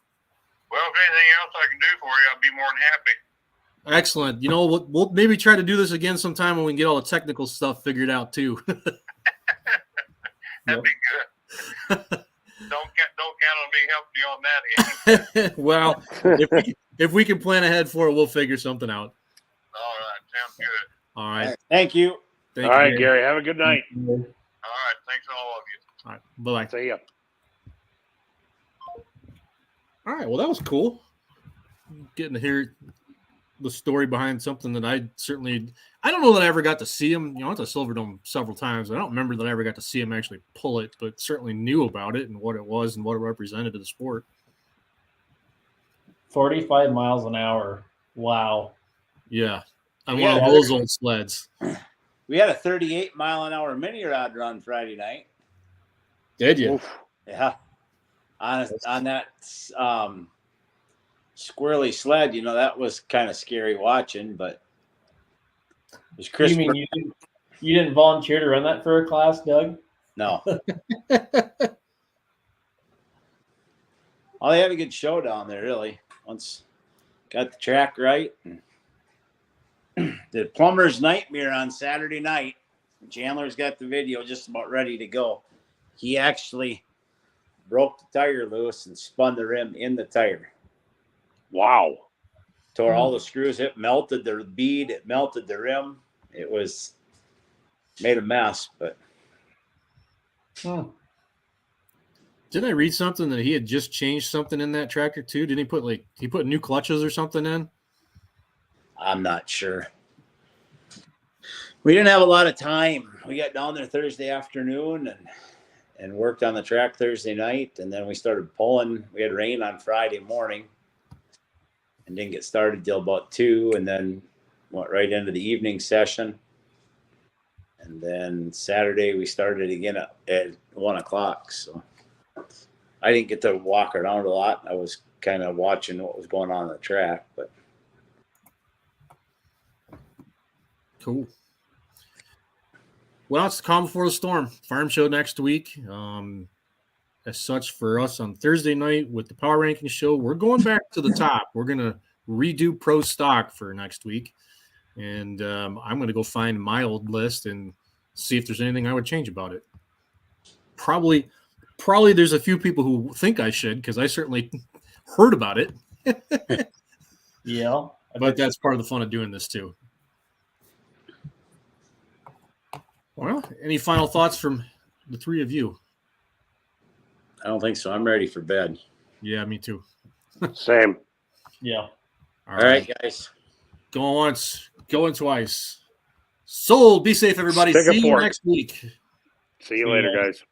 Well, if anything else I can do for you, I'll be more than happy. Excellent. We'll maybe try to do this again sometime when we get all the technical stuff figured out too. That'd be good. Don't count on me helping you on that end. Well, if we can plan ahead for it, we'll figure something out. All right. Sounds good. All right. Thank you. Thank All you, right, Gary. Have a good night. All right. Thanks all of you. All right. Bye-bye. See ya. All right. Well, that was cool. Getting to hear the story behind something that I don't know that I ever got to see him. At the Silverdome several times. I don't remember that I ever got to see him actually pull it, but certainly knew about it and what it was and what it represented to the sport. 45 miles an hour. Wow. Yeah. On Yeah, one of those old sleds. We had a 38-mile-an-hour mini rod run Friday night. Did you? Oof. Yeah. On that squirrely sled, that was kind of scary watching, but it was Chris. You mean you didn't volunteer to run that for a class, Doug? No. Oh, they had a good show down there, really. Once got the track right. The plumber's nightmare on Saturday night. Chandler's got the video just about ready to go. He actually broke the tire loose and spun the rim in the tire. Wow. Tore all the screws. It melted the bead. It melted the rim. It was made a mess, but Didn't I read something that he had just changed something in that tractor too? Didn't he put new clutches or something in? I'm not sure. We didn't have a lot of time. We got down there Thursday afternoon and worked on the track Thursday night, and then we started pulling. We had rain on Friday morning and didn't get started till about 2, and then went right into the evening session. And then Saturday we started again at 1 o'clock. So I didn't get to walk around a lot. I was kind of watching what was going on the track, but Cool. Well, it's the calm before the storm. Farm show next week. As such, for us on Thursday night with the power ranking show, we're going back to the top. We're going to redo pro stock for next week. And I'm going to go find my old list and see if there's anything I would change about it. Probably there's a few people who think I should, because I certainly heard about it. Yeah. But that's part of the fun of doing this too. Well, any final thoughts from the three of you? I don't think so. I'm ready for bed. Yeah, me too. Same. Yeah. All right, guys. Going once, going twice. Sold. Be safe, everybody. Stick a See you fork. next week. See you later, guys.